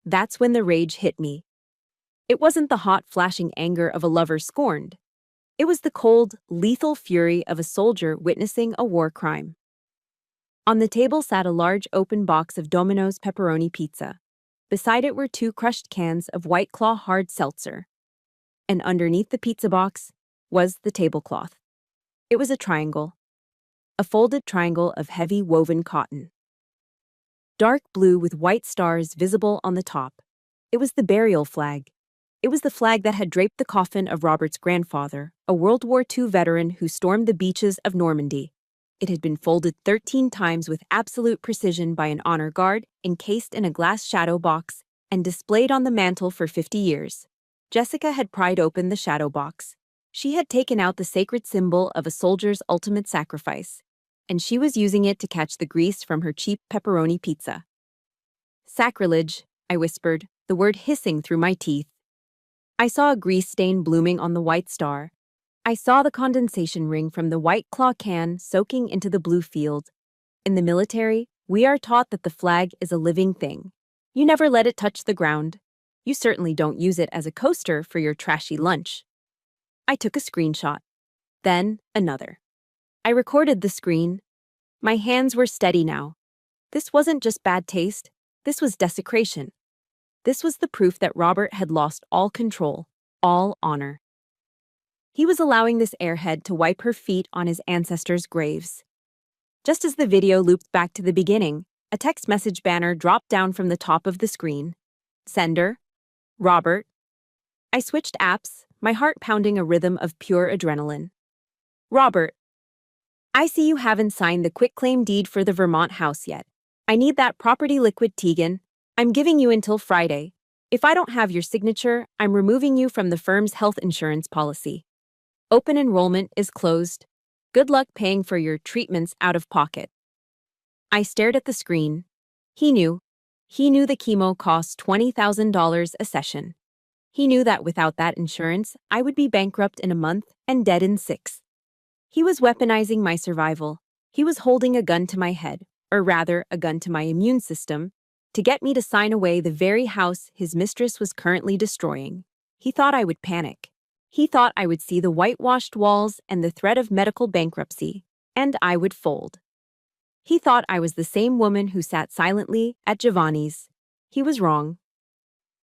That's when the rage hit me. It wasn't the hot, flashing anger of a lover scorned. It was the cold, lethal fury of a soldier witnessing a war crime. On the table sat a large open box of Domino's pepperoni pizza. Beside it were 2 crushed cans of White Claw hard seltzer. And underneath the pizza box was the tablecloth. It was a triangle. A folded triangle of heavy woven cotton. Dark blue with white stars visible on the top. It was the burial flag. It was the flag that had draped the coffin of Robert's grandfather, a World War II veteran who stormed the beaches of Normandy. It had been folded 13 times with absolute precision by an honor guard, encased in a glass shadow box, and displayed on the mantel for 50 years. Jessica had pried open the shadow box. She had taken out the sacred symbol of a soldier's ultimate sacrifice, and she was using it to catch the grease from her cheap pepperoni pizza. Sacrilege, I whispered, the word hissing through my teeth. I saw a grease stain blooming on the white star. I saw the condensation ring from the White Claw can soaking into the blue field. In the military, we are taught that the flag is a living thing. You never let it touch the ground. You certainly don't use it as a coaster for your trashy lunch. I took a screenshot. Then another. I recorded the screen. My hands were steady now. This wasn't just bad taste. This was desecration. This was the proof that Robert had lost all control, all honor. He was allowing this airhead to wipe her feet on his ancestors' graves. Just as the video looped back to the beginning, a text message banner dropped down from the top of the screen. Sender, Robert. I switched apps, my heart pounding a rhythm of pure adrenaline. Robert, I see you haven't signed the quitclaim deed for the Vermont house yet. I need that property liquid, Tegan. I'm giving you until Friday. If I don't have your signature, I'm removing you from the firm's health insurance policy. Open enrollment is closed. Good luck paying for your treatments out of pocket. I stared at the screen. He knew. He knew the chemo cost $20,000 a session. He knew that without that insurance, I would be bankrupt in a month and dead in 6. He was weaponizing my survival. He was holding a gun to my head, or rather, a gun to my immune system, to get me to sign away the very house his mistress was currently destroying. He thought I would panic. He thought I would see the whitewashed walls and the threat of medical bankruptcy, and I would fold. He thought I was the same woman who sat silently at Giovanni's. He was wrong.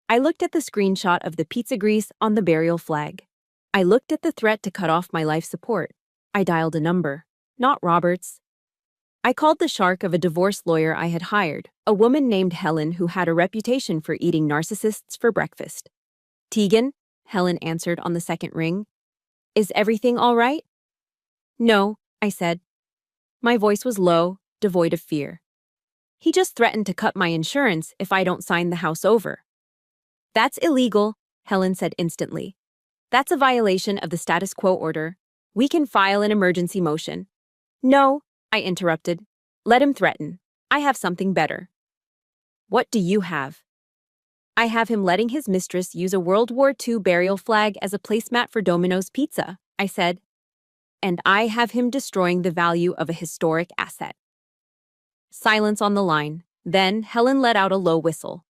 I looked at the screenshot of the pizza grease on the burial flag. I looked at the threat to cut off my life support. I dialed a number, not Robert's. I called the shark of a divorce lawyer I had hired, a woman named Helen who had a reputation for eating narcissists for breakfast. Tegan, Helen answered on the second ring. Is everything all right? No, I said. My voice was low, devoid of fear. He just threatened to cut my insurance if I don't sign the house over. That's illegal, Helen said instantly. That's a violation of the status quo order. We can file an emergency motion. No, I interrupted. Let him threaten. I have something better. What do you have? I have him letting his mistress use a World War II burial flag as a placemat for Domino's Pizza, I said. And I have him destroying the value of a historic asset. Silence on the line. Then Helen let out a low whistle.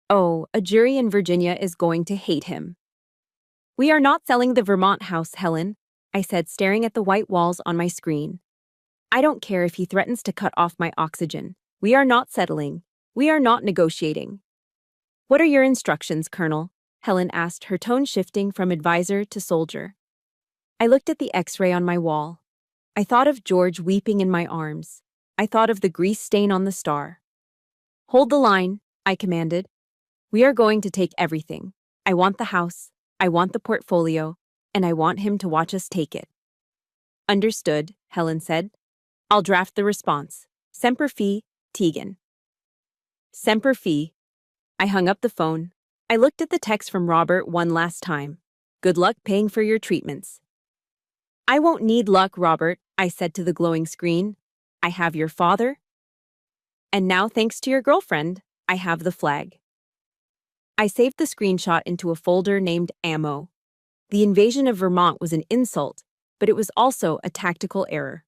Oh, a jury in Virginia is going to hate him. We are not selling the Vermont house, Helen, I said, staring at the white walls on my screen. I don't care if he threatens to cut off my oxygen. We are not settling. We are not negotiating. What are your instructions, Colonel? Helen asked, her tone shifting from advisor to soldier. I looked at the X-ray on my wall. I thought of George weeping in my arms. I thought of the grease stain on the star. Hold the line, I commanded. We are going to take everything. I want the house, I want the portfolio, and I want him to watch us take it. Understood, Helen said. I'll draft the response. Semper Fi, Tegan. Semper Fi. I hung up the phone. I looked at the text from Robert one last time. Good luck paying for your treatments. I won't need luck, Robert, I said to the glowing screen. I have your father. And now, thanks to your girlfriend, I have the flag. I saved the screenshot into a folder named Ammo. The invasion of Vermont was an insult, but it was also a tactical error.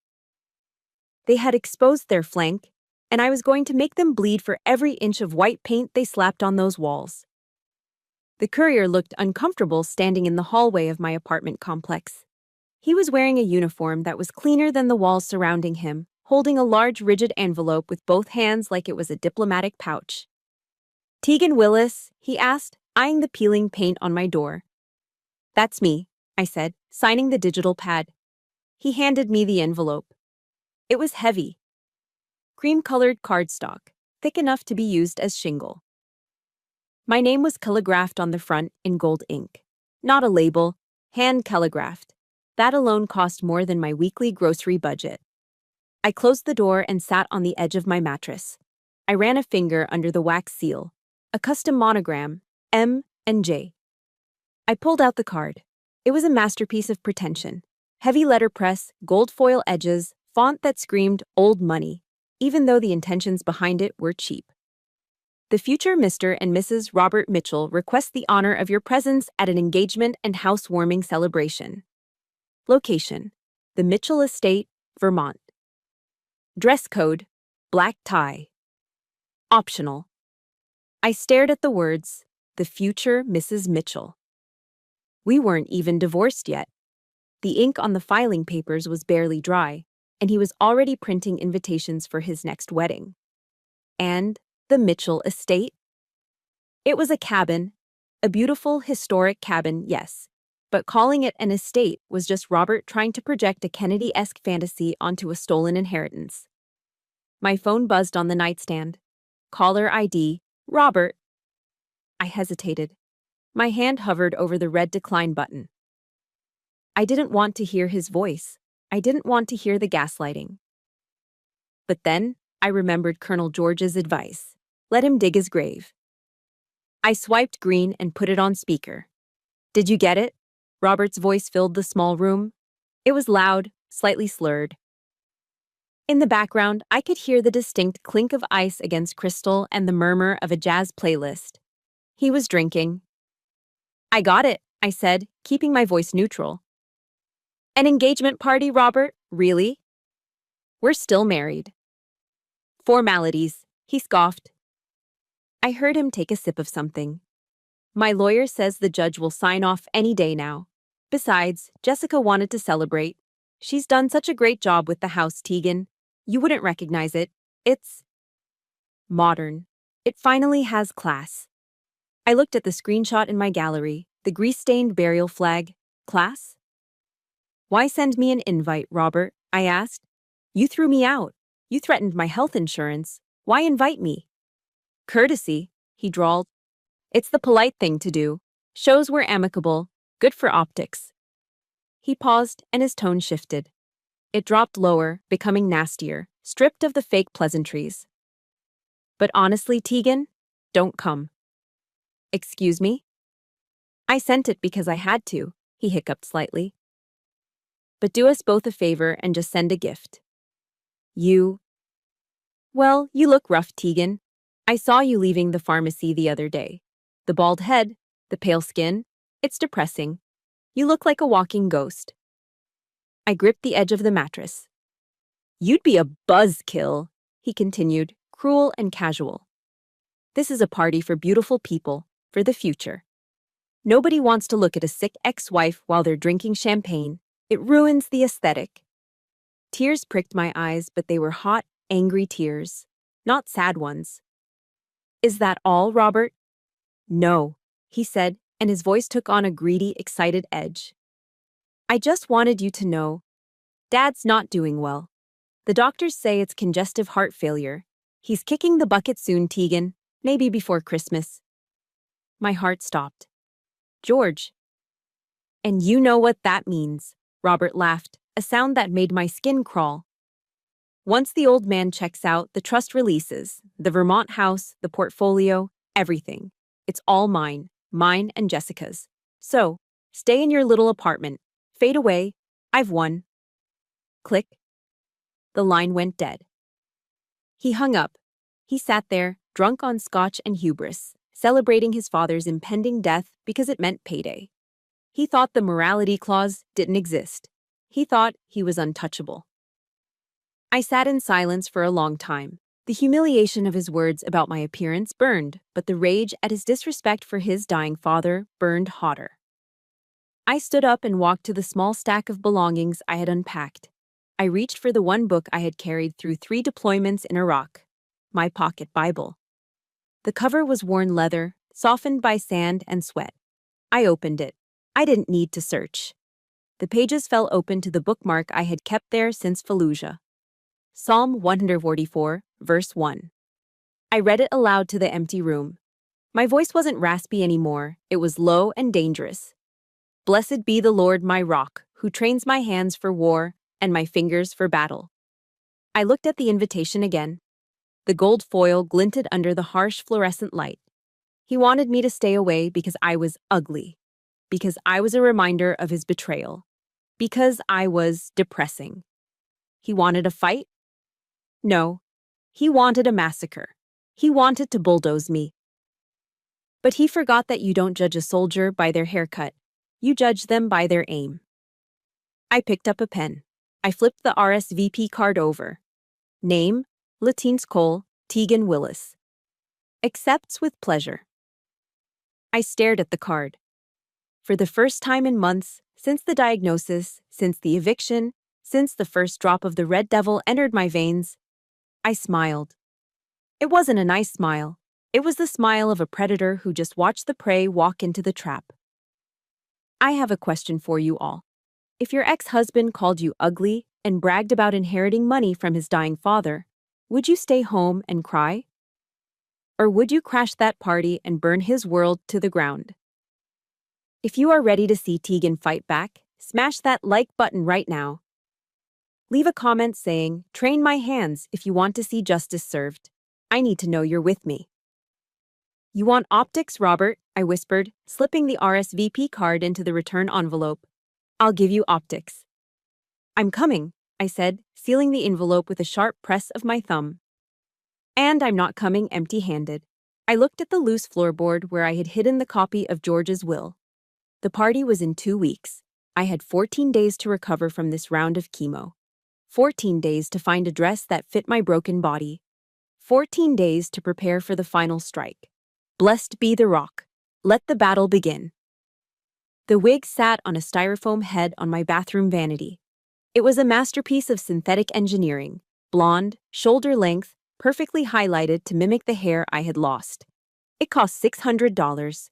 They had exposed their flank, and I was going to make them bleed for every inch of white paint they slapped on those walls. The courier looked uncomfortable standing in the hallway of my apartment complex. He was wearing a uniform that was cleaner than the walls surrounding him, holding a large rigid envelope with both hands like it was a diplomatic pouch. Tegan Willis, he asked, eyeing the peeling paint on my door. That's me, I said, signing the digital pad. He handed me the envelope. It was heavy. Cream-colored cardstock, thick enough to be used as shingle. My name was calligraphed on the front in gold ink. Not a label, hand calligraphed. That alone cost more than my weekly grocery budget. I closed the door and sat on the edge of my mattress. I ran a finger under the wax seal, a custom monogram, M and J. I pulled out the card. It was a masterpiece of pretension. Heavy letterpress, gold foil edges, font that screamed old money, even though the intentions behind it were cheap. The future Mr. and Mrs. Robert Mitchell request the honor of your presence at an engagement and housewarming celebration. Location: the Mitchell Estate, Vermont. Dress code: black tie. Optional. I stared at the words, the future Mrs. Mitchell. We weren't even divorced yet. The ink on the filing papers was barely dry, and he was already printing invitations for his next wedding. And the Mitchell Estate? It was a cabin, a beautiful, historic cabin, yes, but calling it an estate was just Robert trying to project a Kennedy-esque fantasy onto a stolen inheritance. My phone buzzed on the nightstand. Caller ID, Robert. I hesitated. My hand hovered over the red decline button. I didn't want to hear his voice. I didn't want to hear the gaslighting. But then, I remembered Colonel George's advice. Let him dig his grave. I swiped green and put it on speaker. Did you get it? Robert's voice filled the small room. It was loud, slightly slurred. In the background, I could hear the distinct clink of ice against crystal and the murmur of a jazz playlist. He was drinking. I got it, I said, keeping my voice neutral. An engagement party, Robert? Really? We're still married. Formalities, he scoffed. I heard him take a sip of something. My lawyer says the judge will sign off any day now. Besides, Jessica wanted to celebrate. She's done such a great job with the house, Tegan. You wouldn't recognize it. It's modern. It finally has class. I looked at the screenshot in my gallery, the grease-stained burial flag. Class? Why send me an invite, Robert? I asked. You threw me out. You threatened my health insurance. Why invite me? Courtesy, he drawled. It's the polite thing to do. Shows we're amicable. Good for optics. He paused, and his tone shifted. It dropped lower, becoming nastier, stripped of the fake pleasantries. But honestly, Tegan, don't come. Excuse me? I sent it because I had to, he hiccuped slightly. But do us both a favor and just send a gift. Well, you look rough, Tegan. I saw you leaving the pharmacy the other day. The bald head, the pale skin, it's depressing. You look like a walking ghost. I gripped the edge of the mattress. You'd be a buzzkill, he continued, cruel and casual. This is a party for beautiful people, for the future. Nobody wants to look at a sick ex-wife while they're drinking champagne. It ruins the aesthetic. Tears pricked my eyes, but they were hot, angry tears, not sad ones. Is that all, Robert? No, he said, and his voice took on a greedy, excited edge. I just wanted you to know, Dad's not doing well. The doctors say it's congestive heart failure. He's kicking the bucket soon, Tegan, maybe before Christmas. My heart stopped. George. And you know what that means, Robert laughed, a sound that made my skin crawl. Once the old man checks out, the trust releases, the Vermont house, the portfolio, everything. It's all mine and Jessica's. So, stay in your little apartment. Fade away. I've won. Click. The line went dead. He hung up. He sat there, drunk on scotch and hubris, celebrating his father's impending death because it meant payday. He thought the morality clause didn't exist. He thought he was untouchable. I sat in silence for a long time. The humiliation of his words about my appearance burned, but the rage at his disrespect for his dying father burned hotter. I stood up and walked to the small stack of belongings I had unpacked. I reached for the one book I had carried through 3 deployments in Iraq, my pocket Bible. The cover was worn leather, softened by sand and sweat. I opened it. I didn't need to search. The pages fell open to the bookmark I had kept there since Fallujah. Psalm 144, verse 1. I read it aloud to the empty room. My voice wasn't raspy anymore, it was low and dangerous. Blessed be the Lord my rock, who trains my hands for war and my fingers for battle. I looked at the invitation again. The gold foil glinted under the harsh fluorescent light. He wanted me to stay away because I was ugly, because I was a reminder of his betrayal, because I was depressing. He wanted a fight? No. He wanted a massacre. He wanted to bulldoze me. But he forgot that you don't judge a soldier by their haircut. You judge them by their aim. I picked up a pen. I flipped the RSVP card over. Name, Latins Cole, Tegan Willis. Accepts with pleasure. I stared at the card. For the first time in months, since the diagnosis, since the eviction, since the first drop of the red devil entered my veins, I smiled. It wasn't a nice smile. It was the smile of a predator who just watched the prey walk into the trap. I have a question for you all. If your ex-husband called you ugly and bragged about inheriting money from his dying father, would you stay home and cry? Or would you crash that party and burn his world to the ground? If you are ready to see Tegan fight back, smash that like button right now. Leave a comment saying, "Train my hands" if you want to see justice served. I need to know you're with me. You want optics, Robert? I whispered, slipping the RSVP card into the return envelope. I'll give you optics. I'm coming, I said, sealing the envelope with a sharp press of my thumb. And I'm not coming empty-handed. I looked at the loose floorboard where I had hidden the copy of George's will. The party was in 2 weeks. I had 14 days to recover from this round of chemo. 14 days to find a dress that fit my broken body. 14 days to prepare for the final strike. Blessed be the rock. Let the battle begin. The wig sat on a styrofoam head on my bathroom vanity. It was a masterpiece of synthetic engineering, blonde, shoulder length, perfectly highlighted to mimic the hair I had lost. It cost $600.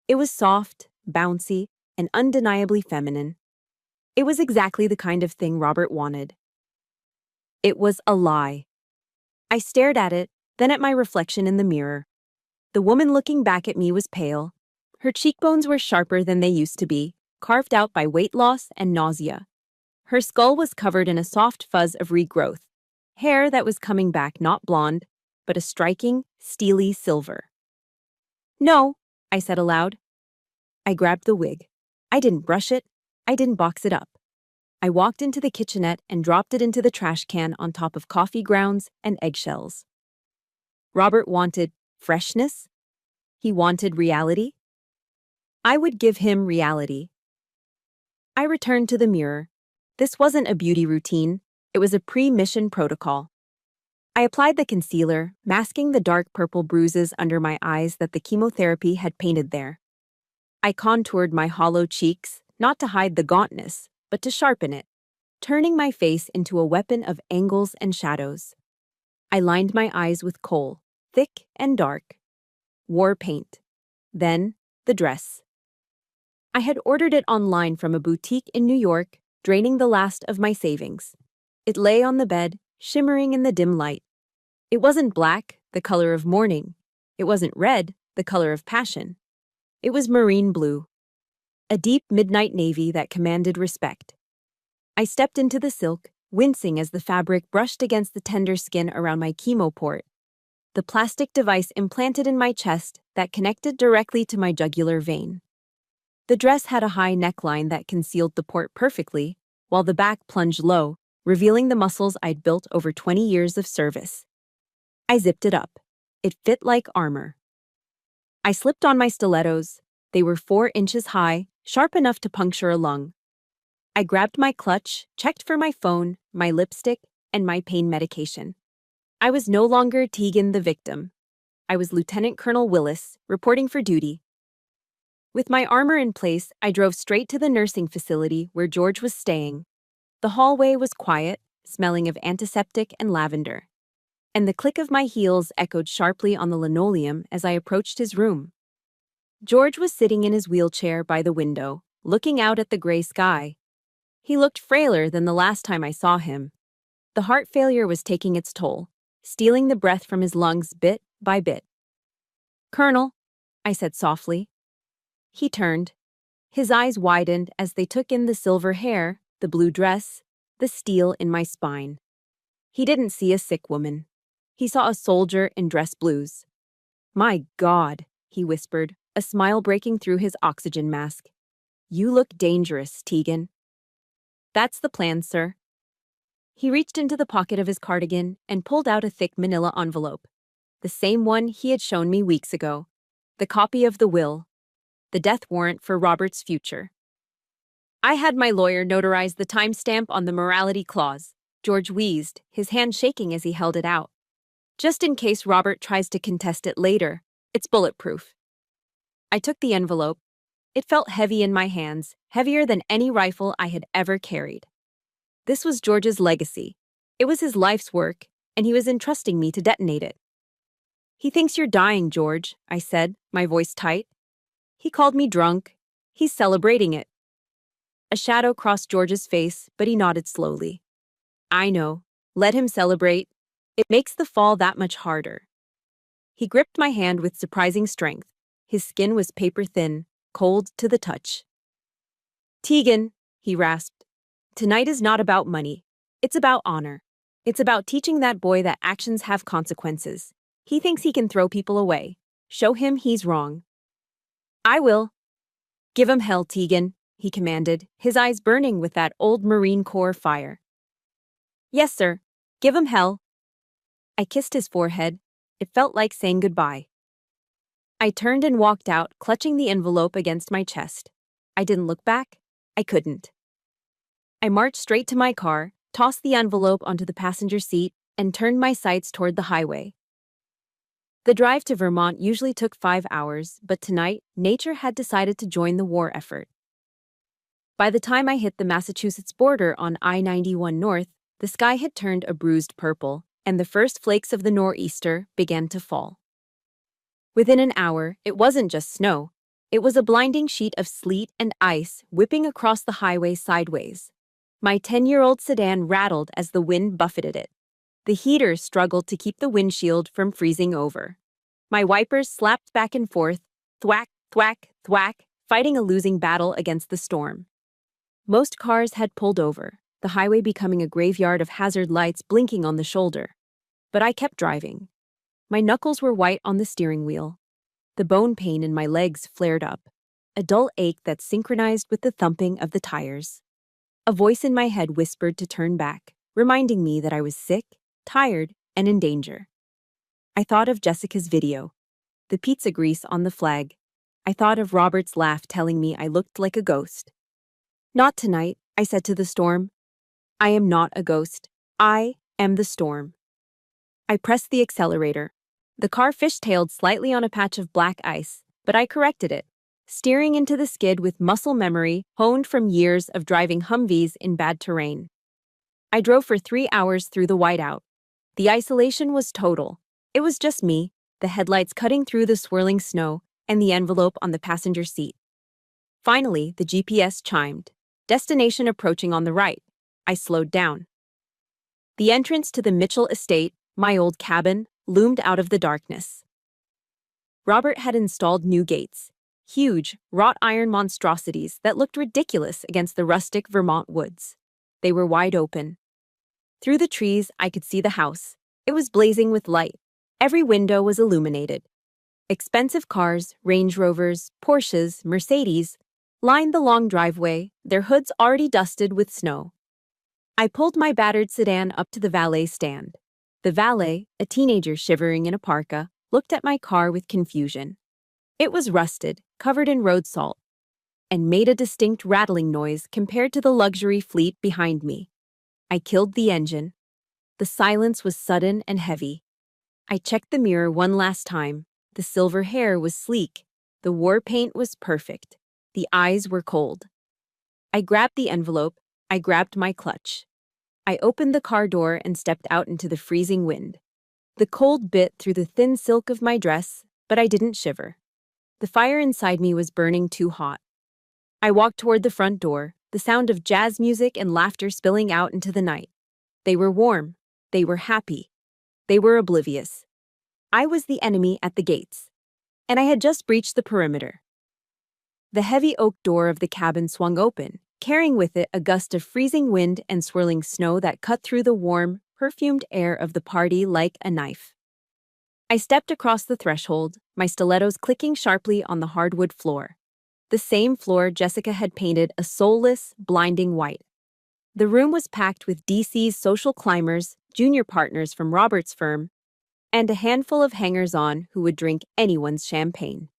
It was soft, bouncy, and undeniably feminine. It was exactly the kind of thing Robert wanted. It was a lie. I stared at it, then at my reflection in the mirror. The woman looking back at me was pale. Her cheekbones were sharper than they used to be, carved out by weight loss and nausea. Her skull was covered in a soft fuzz of regrowth, hair that was coming back not blonde, but a striking, steely silver. No, I said aloud. I grabbed the wig. I didn't brush it. I didn't box it up. I walked into the kitchenette and dropped it into the trash can on top of coffee grounds and eggshells. Robert wanted freshness. He wanted reality. I would give him reality. I returned to the mirror. This wasn't a beauty routine. It was a pre-mission protocol. I applied the concealer, masking the dark purple bruises under my eyes that the chemotherapy had painted there. I contoured my hollow cheeks, not to hide the gauntness, but to sharpen it, turning my face into a weapon of angles and shadows. I lined my eyes with kohl, thick and dark. War paint. Then, the dress. I had ordered it online from a boutique in New York, draining the last of my savings. It lay on the bed, shimmering in the dim light. It wasn't black, the color of mourning. It wasn't red, the color of passion. It was marine blue. A deep midnight navy that commanded respect. I stepped into the silk, wincing as the fabric brushed against the tender skin around my chemo port, the plastic device implanted in my chest that connected directly to my jugular vein. The dress had a high neckline that concealed the port perfectly, while the back plunged low, revealing the muscles I'd built over 20 years of service. I zipped it up. It fit like armor. I slipped on my stilettos. They were 4 inches high, sharp enough to puncture a lung. I grabbed my clutch, checked for my phone, my lipstick, and my pain medication. I was no longer Tegan the victim. I was Lieutenant Colonel Willis, reporting for duty. With my armor in place, I drove straight to the nursing facility where George was staying. The hallway was quiet, smelling of antiseptic and lavender. And the click of my heels echoed sharply on the linoleum as I approached his room. George was sitting in his wheelchair by the window, looking out at the gray sky. He looked frailer than the last time I saw him. The heart failure was taking its toll, stealing the breath from his lungs bit by bit. "Colonel," I said softly. He turned. His eyes widened as they took in the silver hair, the blue dress, the steel in my spine. He didn't see a sick woman. He saw a soldier in dress blues. "My God," he whispered, a smile breaking through his oxygen mask. "You look dangerous, Tegan." "That's the plan, sir." He reached into the pocket of his cardigan and pulled out a thick manila envelope. The same one he had shown me weeks ago. The copy of the will. The death warrant for Robert's future. I had my lawyer notarize the timestamp on the morality clause. George wheezed, his hand shaking as he held it out. "Just in case Robert tries to contest it later, it's bulletproof." I took the envelope. It felt heavy in my hands, heavier than any rifle I had ever carried. This was George's legacy. It was his life's work, and he was entrusting me to detonate it. "He thinks you're dying, George," I said, my voice tight. "He called me drunk. He's celebrating it." A shadow crossed George's face, but he nodded slowly. "I know. Let him celebrate. It makes the fall that much harder." He gripped my hand with surprising strength. His skin was paper-thin, cold to the touch. "Tegan," he rasped, "tonight is not about money. It's about honor. It's about teaching that boy that actions have consequences. He thinks he can throw people away. Show him he's wrong." "I will." "Give him hell, Tegan," he commanded, his eyes burning with that old Marine Corps fire. "Yes, sir. Give him hell." I kissed his forehead. It felt like saying goodbye. I turned and walked out, clutching the envelope against my chest. I didn't look back. I couldn't. I marched straight to my car, tossed the envelope onto the passenger seat, and turned my sights toward the highway. The drive to Vermont usually took 5 hours, but tonight, nature had decided to join the war effort. By the time I hit the Massachusetts border on I-91 North, the sky had turned a bruised purple, and the first flakes of the nor'easter began to fall. Within an hour, it wasn't just snow. It was a blinding sheet of sleet and ice whipping across the highway sideways. My 10-year-old sedan rattled as the wind buffeted it. The heater struggled to keep the windshield from freezing over. My wipers slapped back and forth, thwack, thwack, thwack, fighting a losing battle against the storm. Most cars had pulled over, the highway becoming a graveyard of hazard lights blinking on the shoulder. But I kept driving. My knuckles were white on the steering wheel. The bone pain in my legs flared up, a dull ache that synchronized with the thumping of the tires. A voice in my head whispered to turn back, reminding me that I was sick, tired, and in danger. I thought of Jessica's video, the pizza grease on the flag. I thought of Robert's laugh telling me I looked like a ghost. "Not tonight," I said to the storm. "I am not a ghost. I am the storm." I pressed the accelerator. The car fishtailed slightly on a patch of black ice, but I corrected it, steering into the skid with muscle memory honed from years of driving Humvees in bad terrain. I drove for 3 hours through the whiteout. The isolation was total. It was just me, the headlights cutting through the swirling snow, and the envelope on the passenger seat. Finally, the GPS chimed. Destination approaching on the right. I slowed down. The entrance to the Mitchell estate, my old cabin, loomed out of the darkness. Robert had installed new gates, huge, wrought iron monstrosities that looked ridiculous against the rustic Vermont woods. They were wide open. Through the trees, I could see the house. It was blazing with light. Every window was illuminated. Expensive cars, Range Rovers, Porsches, Mercedes, lined the long driveway, their hoods already dusted with snow. I pulled my battered sedan up to the valet stand. The valet, a teenager shivering in a parka, looked at my car with confusion. It was rusted, covered in road salt, and made a distinct rattling noise compared to the luxury fleet behind me. I killed the engine. The silence was sudden and heavy. I checked the mirror one last time. The silver hair was sleek. The war paint was perfect. The eyes were cold. I grabbed the envelope. I grabbed my clutch. I opened the car door and stepped out into the freezing wind. The cold bit through the thin silk of my dress, but I didn't shiver. The fire inside me was burning too hot. I walked toward the front door, the sound of jazz music and laughter spilling out into the night. They were warm. They were happy. They were oblivious. I was the enemy at the gates, and I had just breached the perimeter. The heavy oak door of the cabin swung open, carrying with it a gust of freezing wind and swirling snow that cut through the warm, perfumed air of the party like a knife. I stepped across the threshold, my stilettos clicking sharply on the hardwood floor. The same floor Jessica had painted a soulless, blinding white. The room was packed with DC's social climbers, junior partners from Robert's firm, and a handful of hangers-on who would drink anyone's champagne.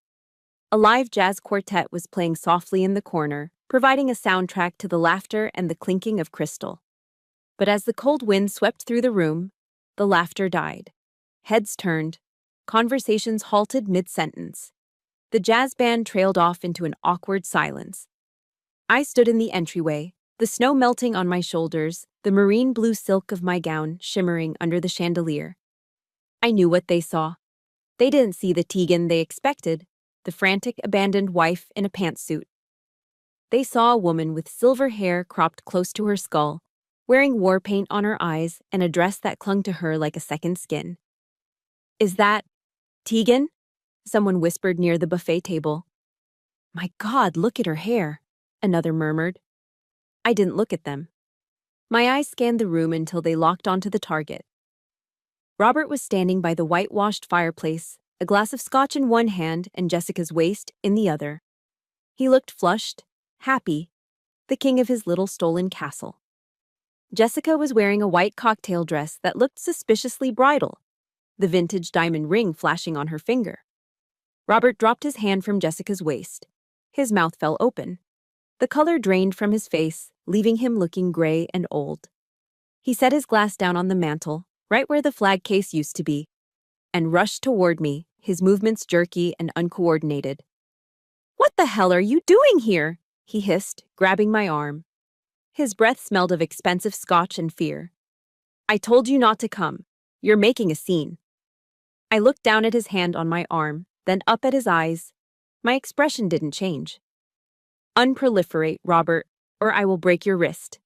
A live jazz quartet was playing softly in the corner, providing a soundtrack to the laughter and the clinking of crystal. But as the cold wind swept through the room, the laughter died. Heads turned. Conversations halted mid-sentence. The jazz band trailed off into an awkward silence. I stood in the entryway, the snow melting on my shoulders, the marine blue silk of my gown shimmering under the chandelier. I knew what they saw. They didn't see the Tegan they expected, the frantic, abandoned wife in a pantsuit. They saw a woman with silver hair cropped close to her skull, wearing war paint on her eyes and a dress that clung to her like a second skin. "Is that Tegan?" someone whispered near the buffet table. "My God, look at her hair," another murmured. I didn't look at them. My eyes scanned the room until they locked onto the target. Robert was standing by the whitewashed fireplace, a glass of scotch in one hand and Jessica's waist in the other. He looked flushed, happy, the king of his little stolen castle. Jessica was wearing a white cocktail dress that looked suspiciously bridal, the vintage diamond ring flashing on her finger. Robert dropped his hand from Jessica's waist. His mouth fell open. The color drained from his face, leaving him looking gray and old. He set his glass down on the mantel, right where the flag case used to be, and rushed toward me, his movements jerky and uncoordinated. "What the hell are you doing here?" he hissed, grabbing my arm. His breath smelled of expensive scotch and fear. "I told you not to come. You're making a scene." I looked down at his hand on my arm, then up at his eyes. My expression didn't change. "Unproliferate, Robert, or I will break your wrist."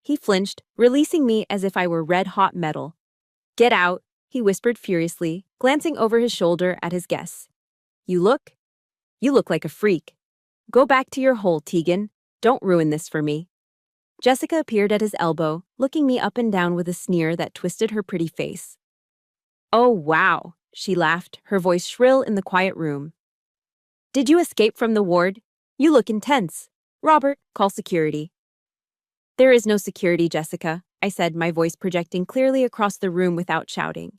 He flinched, releasing me as if I were red-hot metal. "Get out," he whispered furiously, glancing over his shoulder at his guests. You look like a freak. Go back to your hole, Tegan. Don't ruin this for me." Jessica appeared at his elbow, looking me up and down with a sneer that twisted her pretty face. "Oh, wow," she laughed, her voice shrill in the quiet room. "Did you escape from the ward? You look intense. Robert, call security." "There is no security, Jessica," I said, my voice projecting clearly across the room without shouting.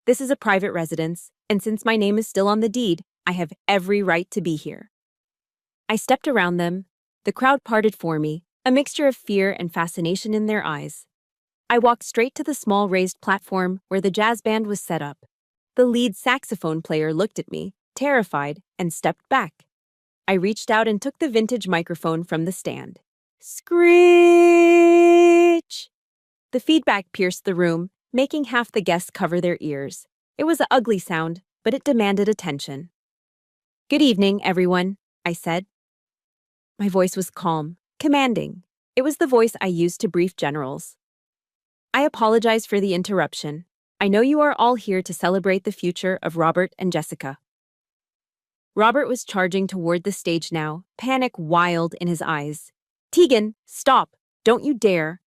"This is a private residence, and since my name is still on the deed, I have every right to be here." I stepped around them. The crowd parted for me, a mixture of fear and fascination in their eyes. I walked straight to the small raised platform where the jazz band was set up. The lead saxophone player looked at me, terrified, and stepped back. I reached out and took the vintage microphone from the stand. Screech! The feedback pierced the room, making half the guests cover their ears. It was an ugly sound, but it demanded attention. "Good evening, everyone," I said. My voice was calm, commanding. It was the voice I used to brief generals. "I apologize for the interruption. I know you are all here to celebrate the future of Robert and Jessica." Robert was charging toward the stage now, panic wild in his eyes. "Tegan, stop! Don't you dare!"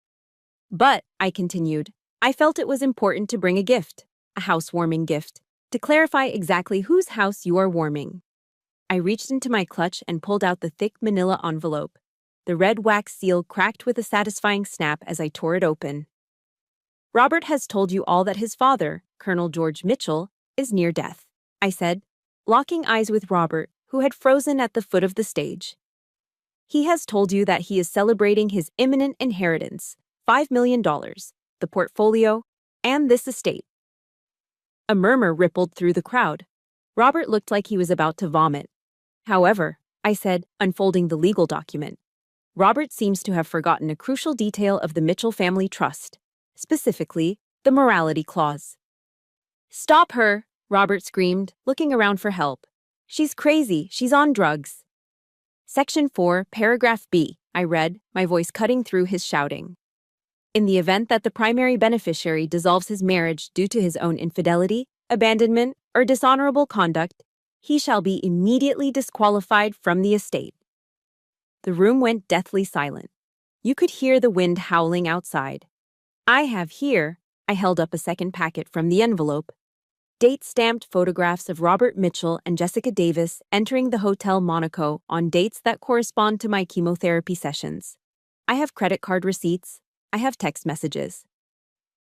"But," I continued, "I felt it was important to bring a gift, a housewarming gift, to clarify exactly whose house you are warming." I reached into my clutch and pulled out the thick manila envelope. The red wax seal cracked with a satisfying snap as I tore it open. "Robert has told you all that his father, Colonel George Mitchell, is near death," I said, locking eyes with Robert, who had frozen at the foot of the stage. "He has told you that he is celebrating his imminent inheritance, $5 million, the portfolio, and this estate." A murmur rippled through the crowd. Robert looked like he was about to vomit. "However," I said, unfolding the legal document, "Robert seems to have forgotten a crucial detail of the Mitchell family trust, specifically the morality clause." "Stop her!" Robert screamed, looking around for help. "She's crazy. She's on drugs." "Section 4, paragraph B," I read, my voice cutting through his shouting. "In the event that the primary beneficiary dissolves his marriage due to his own infidelity, abandonment, or dishonorable conduct, he shall be immediately disqualified from the estate." The room went deathly silent. You could hear the wind howling outside. I have here, I held up a second packet from the envelope. Date-stamped photographs of Robert Mitchell and Jessica Davis entering the Hotel Monaco on dates that correspond to my chemotherapy sessions. I have credit card receipts. I have text messages.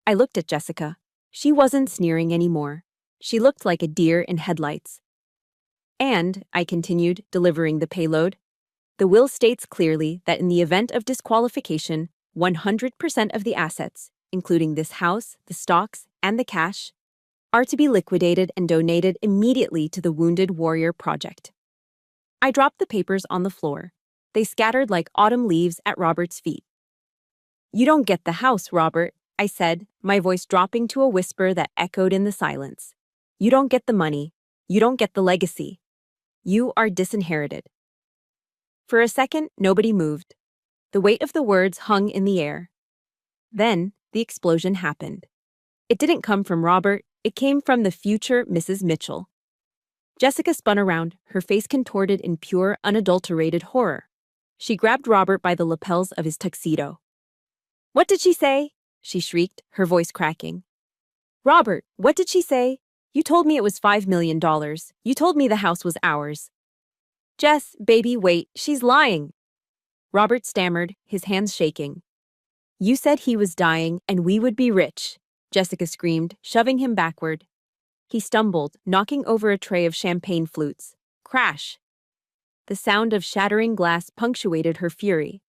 I looked at Jessica. She wasn't sneering anymore. She looked like a deer in headlights. And, I continued, delivering the payload, the will states clearly that in the event of disqualification, 100% of the assets, including this house, the stocks, and the cash, are to be liquidated and donated immediately to the Wounded Warrior Project. I dropped the papers on the floor. They scattered like autumn leaves at Robert's feet. You don't get the house, Robert, I said, my voice dropping to a whisper that echoed in the silence. You don't get the money. You don't get the legacy. You are disinherited. For a second, nobody moved. The weight of the words hung in the air. Then, the explosion happened. It didn't come from Robert, it came from the future Mrs. Mitchell. Jessica spun around, her face contorted in pure, unadulterated horror. She grabbed Robert by the lapels of his tuxedo. What did she say? She shrieked, her voice cracking. Robert, what did she say? You told me it was $5 million. You told me the house was ours. Jess, baby, wait, she's lying. Robert stammered, his hands shaking. You said he was dying and we would be rich, Jessica screamed, shoving him backward. He stumbled, knocking over a tray of champagne flutes. Crash! The sound of shattering glass punctuated her fury.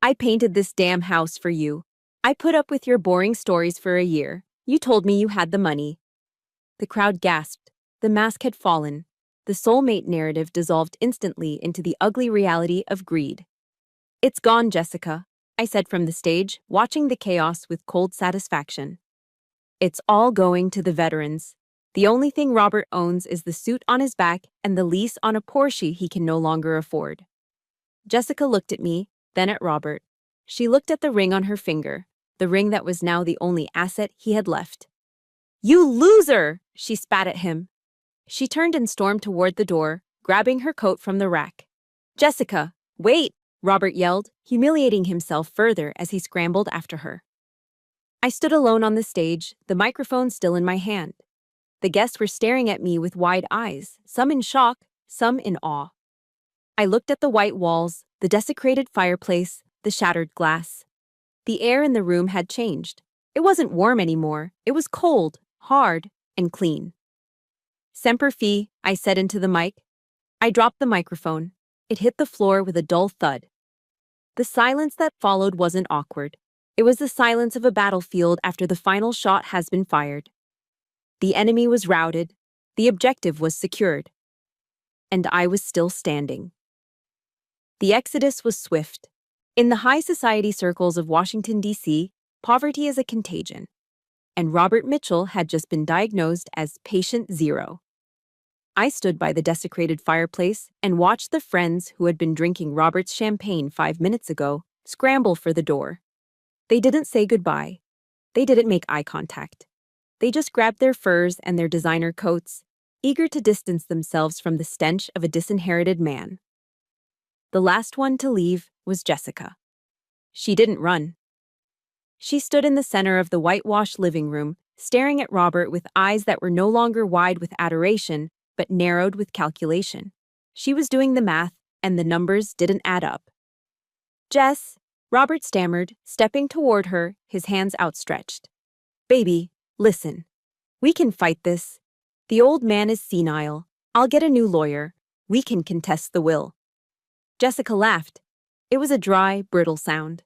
I painted this damn house for you. I put up with your boring stories for a year. You told me you had the money. The crowd gasped. The mask had fallen. The soulmate narrative dissolved instantly into the ugly reality of greed. It's gone, Jessica, I said from the stage, watching the chaos with cold satisfaction. It's all going to the veterans. The only thing Robert owns is the suit on his back and the lease on a Porsche he can no longer afford. Jessica looked at me, then at Robert. She looked at the ring on her finger, the ring that was now the only asset he had left. You loser! She spat at him. She turned and stormed toward the door, grabbing her coat from the rack. Jessica, wait! Robert yelled, humiliating himself further as he scrambled after her. I stood alone on the stage, the microphone still in my hand. The guests were staring at me with wide eyes, some in shock, some in awe. I looked at the white walls, the desecrated fireplace, the shattered glass. The air in the room had changed. It wasn't warm anymore. It was cold, hard, and clean. Semper Fi, I said into the mic. I dropped the microphone. It hit the floor with a dull thud. The silence that followed wasn't awkward. It was the silence of a battlefield after the final shot has been fired. The enemy was routed. The objective was secured. And I was still standing. The exodus was swift. In the high society circles of Washington, D.C., poverty is a contagion. And Robert Mitchell had just been diagnosed as patient zero. I stood by the desecrated fireplace and watched the friends who had been drinking Robert's champagne 5 minutes ago scramble for the door. They didn't say goodbye. They didn't make eye contact. They just grabbed their furs and their designer coats, eager to distance themselves from the stench of a disinherited man. The last one to leave was Jessica. She didn't run. She stood in the center of the whitewashed living room, staring at Robert with eyes that were no longer wide with adoration, but narrowed with calculation. She was doing the math, and the numbers didn't add up. Jess, Robert stammered, stepping toward her, his hands outstretched. Baby, listen. We can fight this. The old man is senile. I'll get a new lawyer. We can contest the will. Jessica laughed. It was a dry, brittle sound.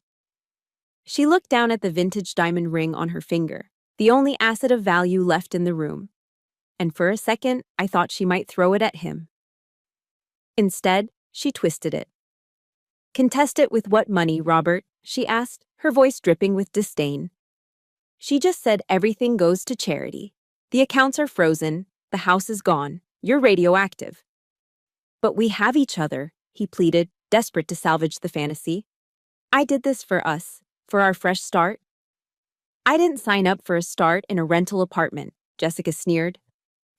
She looked down at the vintage diamond ring on her finger, the only asset of value left in the room. And for a second, I thought she might throw it at him. Instead, she twisted it. Contest it with what money, Robert? She asked, her voice dripping with disdain. She just said everything goes to charity. The accounts are frozen, the house is gone, you're radioactive. But we have each other, he pleaded, desperate to salvage the fantasy. I did this for us, for our fresh start. I didn't sign up for a start in a rental apartment, Jessica sneered.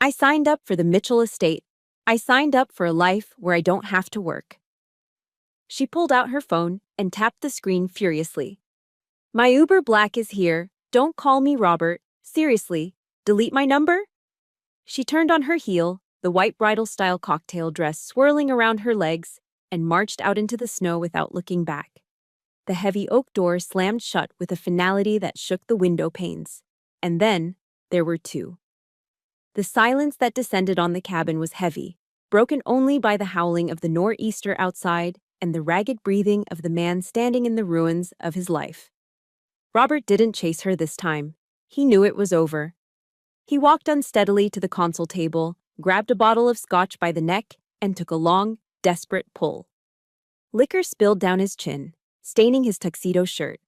I signed up for the Mitchell estate. I signed up for a life where I don't have to work. She pulled out her phone and tapped the screen furiously. My Uber Black is here. Don't call me Robert. Seriously, delete my number? She turned on her heel, the white bridal-style cocktail dress swirling around her legs, and marched out into the snow without looking back. The heavy oak door slammed shut with a finality that shook the window panes. And then, there were two. The silence that descended on the cabin was heavy, broken only by the howling of the nor'easter outside and the ragged breathing of the man standing in the ruins of his life. Robert didn't chase her this time. He knew it was over. He walked unsteadily to the console table, grabbed a bottle of scotch by the neck, and took a long, desperate pull. Liquor spilled down his chin, staining his tuxedo shirt.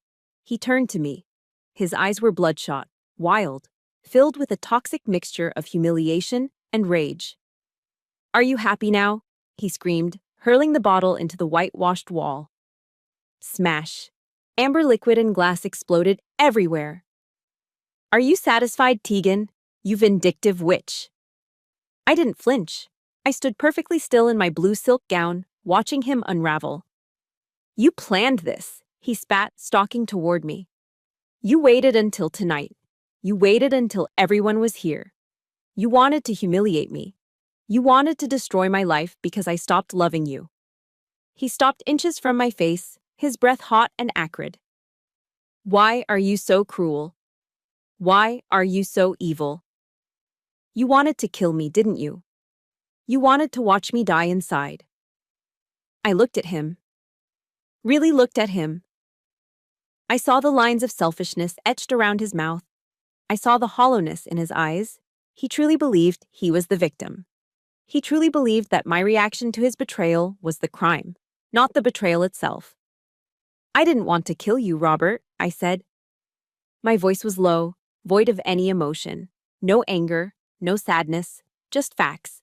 He turned to me. His eyes were bloodshot, wild, filled with a toxic mixture of humiliation and rage. "Are you happy now?" he screamed, hurling the bottle into the whitewashed wall. Smash. Amber liquid and glass exploded everywhere. "Are you satisfied, Tegan? You vindictive witch." I didn't flinch. I stood perfectly still in my blue silk gown, watching him unravel. "You planned this," he spat, stalking toward me. "You waited until tonight. You waited until everyone was here. You wanted to humiliate me. You wanted to destroy my life because I stopped loving you." He stopped inches from my face, his breath hot and acrid. "Why are you so cruel? Why are you so evil? You wanted to kill me, didn't you? You wanted to watch me die inside." I looked at him. Really looked at him. I saw the lines of selfishness etched around his mouth. I saw the hollowness in his eyes. He truly believed he was the victim. He truly believed that my reaction to his betrayal was the crime, not the betrayal itself. "I didn't want to kill you, Robert," I said. My voice was low, void of any emotion. No anger, no sadness, just facts.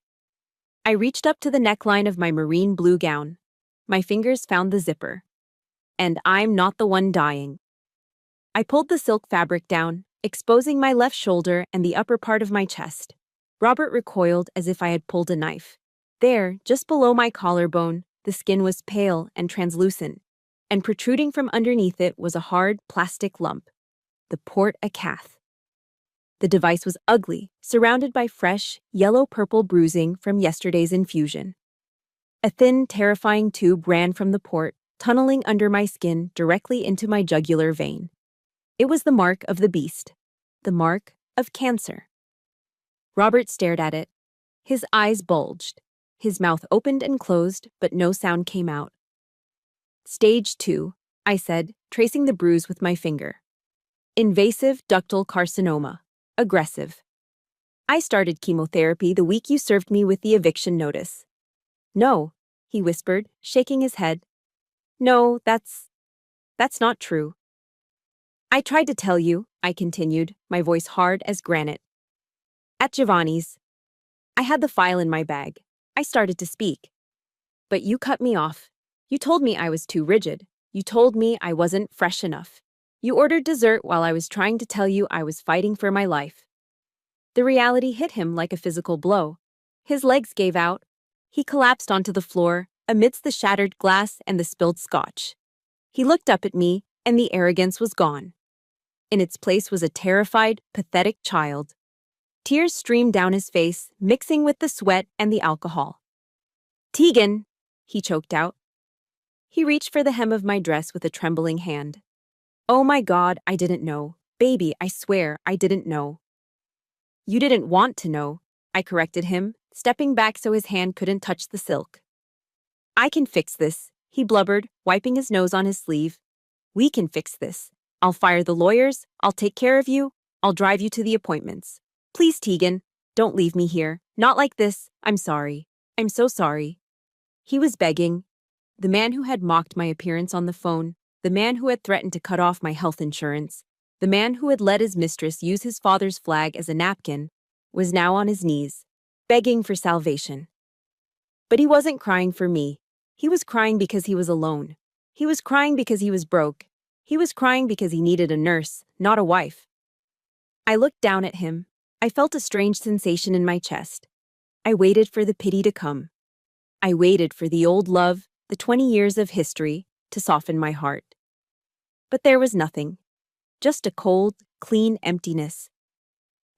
I reached up to the neckline of my marine blue gown. My fingers found the zipper. "And I'm not the one dying." I pulled the silk fabric down, exposing my left shoulder and the upper part of my chest. Robert recoiled as if I had pulled a knife. There, just below my collarbone, the skin was pale and translucent, and protruding from underneath it was a hard, plastic lump. The port-a-cath. The device was ugly, surrounded by fresh, yellow-purple bruising from yesterday's infusion. A thin, terrifying tube ran from the port, tunneling under my skin directly into my jugular vein. It was the mark of the beast. The mark of cancer. Robert stared at it. His eyes bulged. His mouth opened and closed, but no sound came out. "Stage 2, I said, tracing the bruise with my finger. "Invasive ductal carcinoma. Aggressive. I started chemotherapy the week you served me with the eviction notice." "No," he whispered, shaking his head. "No, that's not true." "I tried to tell you," I continued, my voice hard as granite. "At Giovanni's. I had the file in my bag. I started to speak. But you cut me off. You told me I was too rigid. You told me I wasn't fresh enough. You ordered dessert while I was trying to tell you I was fighting for my life." The reality hit him like a physical blow. His legs gave out. He collapsed onto the floor, amidst the shattered glass and the spilled scotch. He looked up at me, and the arrogance was gone. In its place was a terrified, pathetic child. Tears streamed down his face, mixing with the sweat and the alcohol. "Tegan," he choked out. He reached for the hem of my dress with a trembling hand. "Oh my God, I didn't know. Baby, I swear, I didn't know." "You didn't want to know," I corrected him, stepping back so his hand couldn't touch the silk. "I can fix this," he blubbered, wiping his nose on his sleeve. "We can fix this. I'll fire the lawyers, I'll take care of you, I'll drive you to the appointments. Please, Tegan, don't leave me here. Not like this. I'm sorry. I'm so sorry." He was begging. The man who had mocked my appearance on the phone, the man who had threatened to cut off my health insurance, the man who had let his mistress use his father's flag as a napkin, was now on his knees, begging for salvation. But he wasn't crying for me. He was crying because he was alone. He was crying because he was broke. He was crying because he needed a nurse, not a wife. I looked down at him. I felt a strange sensation in my chest. I waited for the pity to come. I waited for the old love, the 20 years of history, to soften my heart. But there was nothing. just a cold, clean emptiness.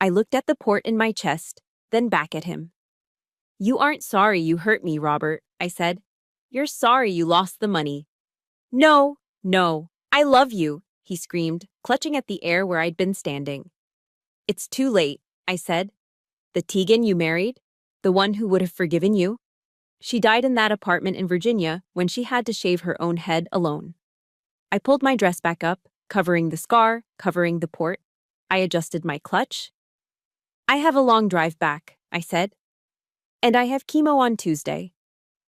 I looked at the port in my chest, then back at him. "You aren't sorry you hurt me, Robert," I said. "You're sorry you lost the money." "No, no, I love you," he screamed, clutching at the air where I'd been standing. "It's too late," I said. "The Tegan you married? The one who would have forgiven you? She died in that apartment in Virginia when she had to shave her own head alone." I pulled my dress back up, covering the scar, covering the port. I adjusted my clutch. "I have a long drive back," I said. "And I have chemo on Tuesday.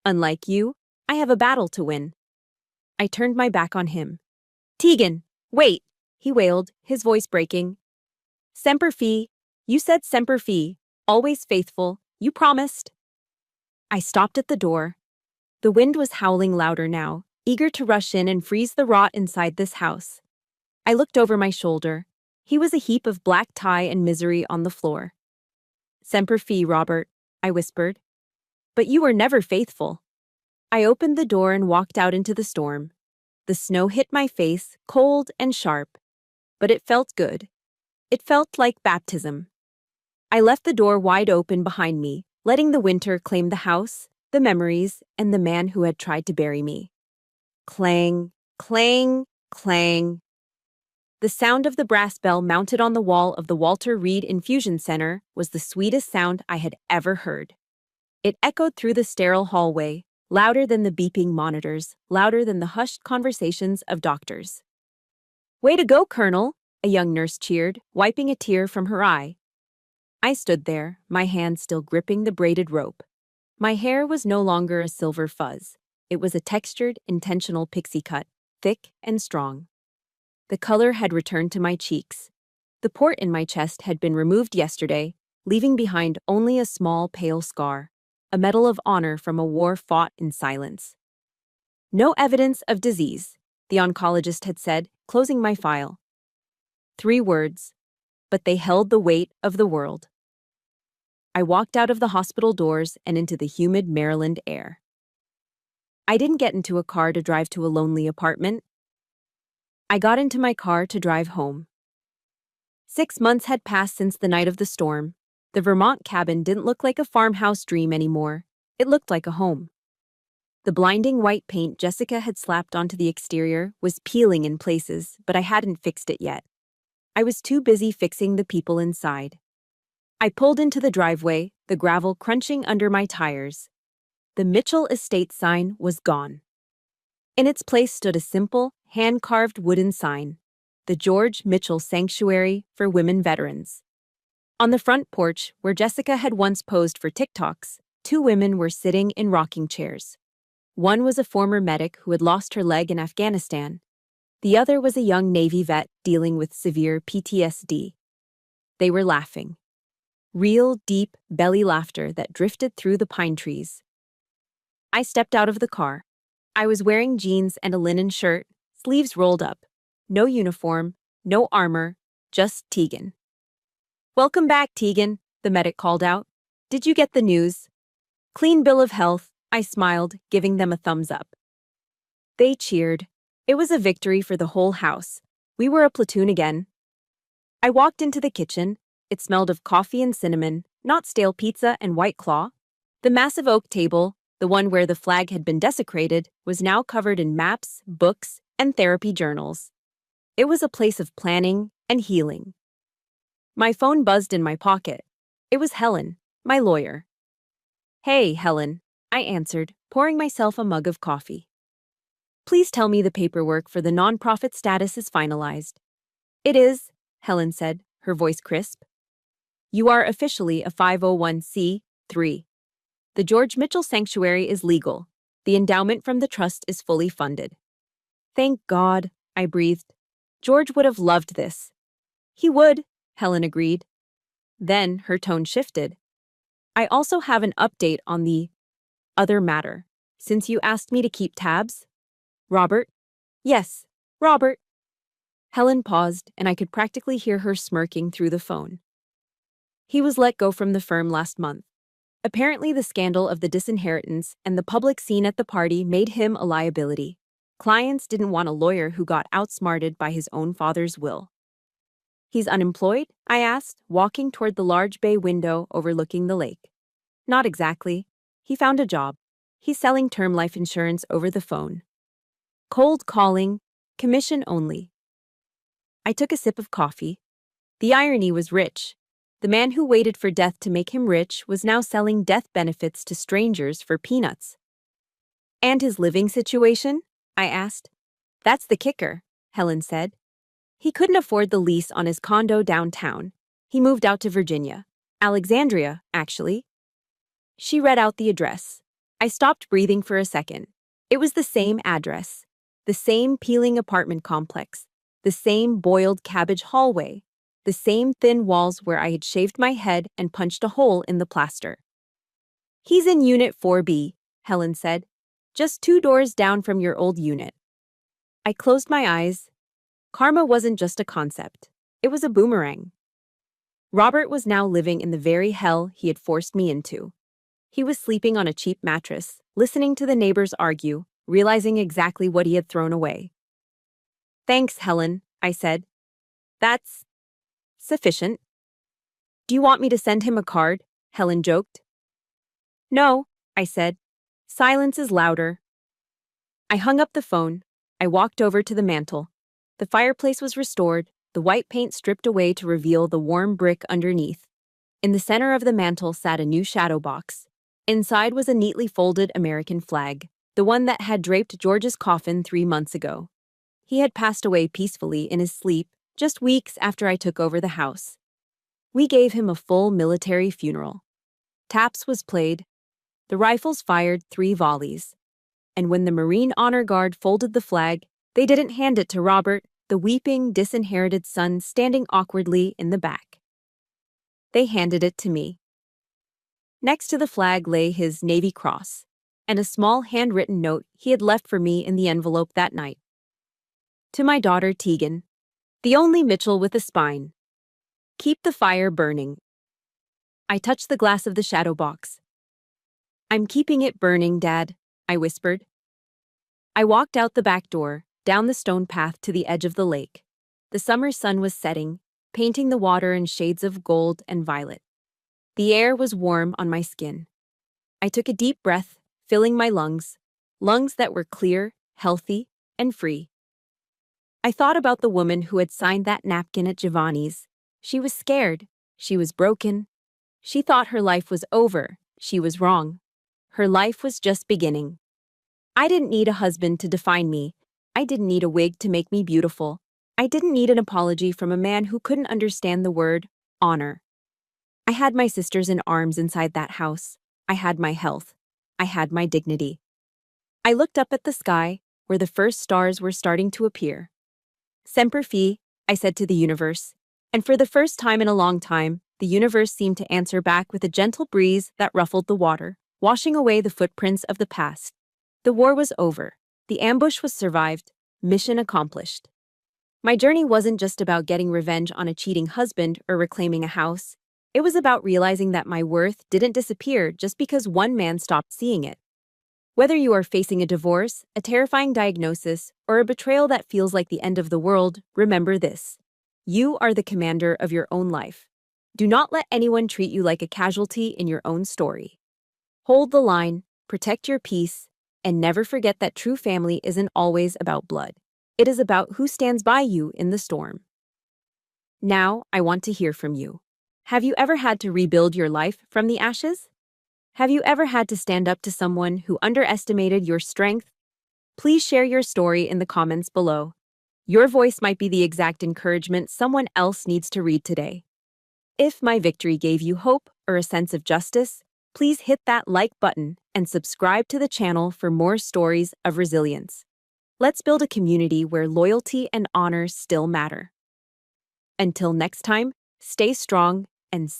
Unlike you, I have a battle to win." I turned my back on him. "Tegan, wait," he wailed, his voice breaking. "Semper Fi. You said Semper Fi. Always faithful. You promised." I stopped at the door. The wind was howling louder now, eager to rush in and freeze the rot inside this house. I looked over my shoulder. He was a heap of black tie and misery on the floor. "Semper Fi, Robert," I whispered. "But you were never faithful." I opened the door and walked out into the storm. The snow hit my face, cold and sharp. But it felt good. It felt like baptism. I left the door wide open behind me, letting the winter claim the house, the memories, and the man who had tried to bury me. Clang, clang, clang. The sound of the brass bell mounted on the wall of the Walter Reed Infusion Center was the sweetest sound I had ever heard. It echoed through the sterile hallway, louder than the beeping monitors, louder than the hushed conversations of doctors. "Way to go, Colonel," a young nurse cheered, wiping a tear from her eye. I stood there, my hand still gripping the braided rope. My hair was no longer a silver fuzz. It was a textured, intentional pixie cut, thick and strong. The color had returned to my cheeks. The port in my chest had been removed yesterday, leaving behind only a small, pale scar, a medal of honor from a war fought in silence. "No evidence of disease," the oncologist had said, closing my file. 3 words, but they held the weight of the world. I walked out of the hospital doors and into the humid Maryland air. I didn't get into a car to drive to a lonely apartment. I got into my car to drive home. 6 months had passed since the night of the storm. The Vermont cabin didn't look like a farmhouse dream anymore. It looked like a home. The blinding white paint Jessica had slapped onto the exterior was peeling in places, but I hadn't fixed it yet. I was too busy fixing the people inside. I pulled into the driveway, the gravel crunching under my tires. The Mitchell Estate sign was gone. In its place stood a simple, hand-carved wooden sign, the George Mitchell Sanctuary for Women Veterans. On the front porch, where Jessica had once posed for TikToks, 2 women were sitting in rocking chairs. One was a former medic who had lost her leg in Afghanistan. The other was a young Navy vet dealing with severe PTSD. They were laughing. Real, deep, belly laughter that drifted through the pine trees. I stepped out of the car. I was wearing jeans and a linen shirt, sleeves rolled up. No uniform, no armor, just Tegan. "Welcome back, Tegan," the medic called out. "Did you get the news?" "Clean bill of health," I smiled, giving them a thumbs up. They cheered. It was a victory for the whole house. We were a platoon again. I walked into the kitchen. It smelled of coffee and cinnamon, not stale pizza and White Claw. The massive oak table, the one where the flag had been desecrated, was now covered in maps, books, and therapy journals. It was a place of planning and healing. My phone buzzed in my pocket. It was Helen, my lawyer. "Hey, Helen," I answered, pouring myself a mug of coffee. "Please tell me the paperwork for the nonprofit status is finalized." "It is," Helen said, her voice crisp. "You are officially a 501c3. The George Mitchell Sanctuary is legal. The endowment from the trust is fully funded." "Thank God," I breathed. "George would have loved this." "He would," Helen agreed. Then her tone shifted. "I also have an update on the other matter, since you asked me to keep tabs." "Robert?" "Yes, Robert." Helen paused, and I could practically hear her smirking through the phone. "He was let go from the firm last month. Apparently the scandal of the disinheritance and the public scene at the party made him a liability. Clients didn't want a lawyer who got outsmarted by his own father's will. He's unemployed? I asked, walking toward the large bay window overlooking the lake. Not exactly. He found a job. He's selling term life insurance over the phone. Cold calling, commission only. I took a sip of coffee. The irony was rich. The man who waited for death to make him rich was now selling death benefits to strangers for peanuts. And his living situation? I asked. That's the kicker, Helen said. He couldn't afford the lease on his condo downtown. He moved out to Virginia. Alexandria, actually. She read out the address. I stopped breathing for a second. It was the same address. The same peeling apartment complex. The same boiled cabbage hallway. The same thin walls where I had shaved my head and punched a hole in the plaster. He's in Unit 4B, Helen said. Just 2 doors down from your old unit. I closed my eyes. Karma wasn't just a concept. It was a boomerang. Robert was now living in the very hell he had forced me into. He was sleeping on a cheap mattress, listening to the neighbors argue, realizing exactly what he had thrown away. Thanks, Helen, I said. That's sufficient. Do you want me to send him a card? Helen joked. No, I said. Silence is louder. I hung up the phone. I walked over to the mantel. The fireplace was restored, the white paint stripped away to reveal the warm brick underneath. In the center of the mantel sat a new shadow box. Inside was a neatly folded American flag, the one that had draped George's coffin 3 months ago. He had passed away peacefully in his sleep just weeks after I took over the house. We gave him a full military funeral. Taps was played. The rifles fired 3 volleys. And when the Marine Honor Guard folded the flag, they didn't hand it to Robert, the weeping, disinherited son standing awkwardly in the back. They handed it to me. Next to the flag lay his Navy Cross, and a small handwritten note he had left for me in the envelope that night. To my daughter Tegan, the only Mitchell with a spine. Keep the fire burning. I touched the glass of the shadow box. I'm keeping it burning, Dad, I whispered. I walked out the back door, down the stone path to the edge of the lake. The summer sun was setting, painting the water in shades of gold and violet. The air was warm on my skin. I took a deep breath, filling my lungs that were clear, healthy, and free. I thought about the woman who had signed that napkin at Giovanni's. She was scared. She was broken. She thought her life was over. She was wrong. Her life was just beginning. I didn't need a husband to define me. I didn't need a wig to make me beautiful. I didn't need an apology from a man who couldn't understand the word honor. I had my sisters in arms inside that house. I had my health. I had my dignity. I looked up at the sky, where the first stars were starting to appear. Semper Fi, I said to the universe, and for the first time in a long time, the universe seemed to answer back with a gentle breeze that ruffled the water, washing away the footprints of the past. The war was over. The ambush was survived. Mission accomplished. My journey wasn't just about getting revenge on a cheating husband or reclaiming a house. It was about realizing that my worth didn't disappear just because one man stopped seeing it. Whether you are facing a divorce, a terrifying diagnosis, or a betrayal that feels like the end of the world, remember this. You are the commander of your own life. Do not let anyone treat you like a casualty in your own story. Hold the line, protect your peace, and never forget that true family isn't always about blood. It is about who stands by you in the storm. Now, I want to hear from you. Have you ever had to rebuild your life from the ashes? Have you ever had to stand up to someone who underestimated your strength? Please share your story in the comments below. Your voice might be the exact encouragement someone else needs to read today. If my victory gave you hope or a sense of justice, please hit that like button and subscribe to the channel for more stories of resilience. Let's build a community where loyalty and honor still matter. Until next time, stay strong and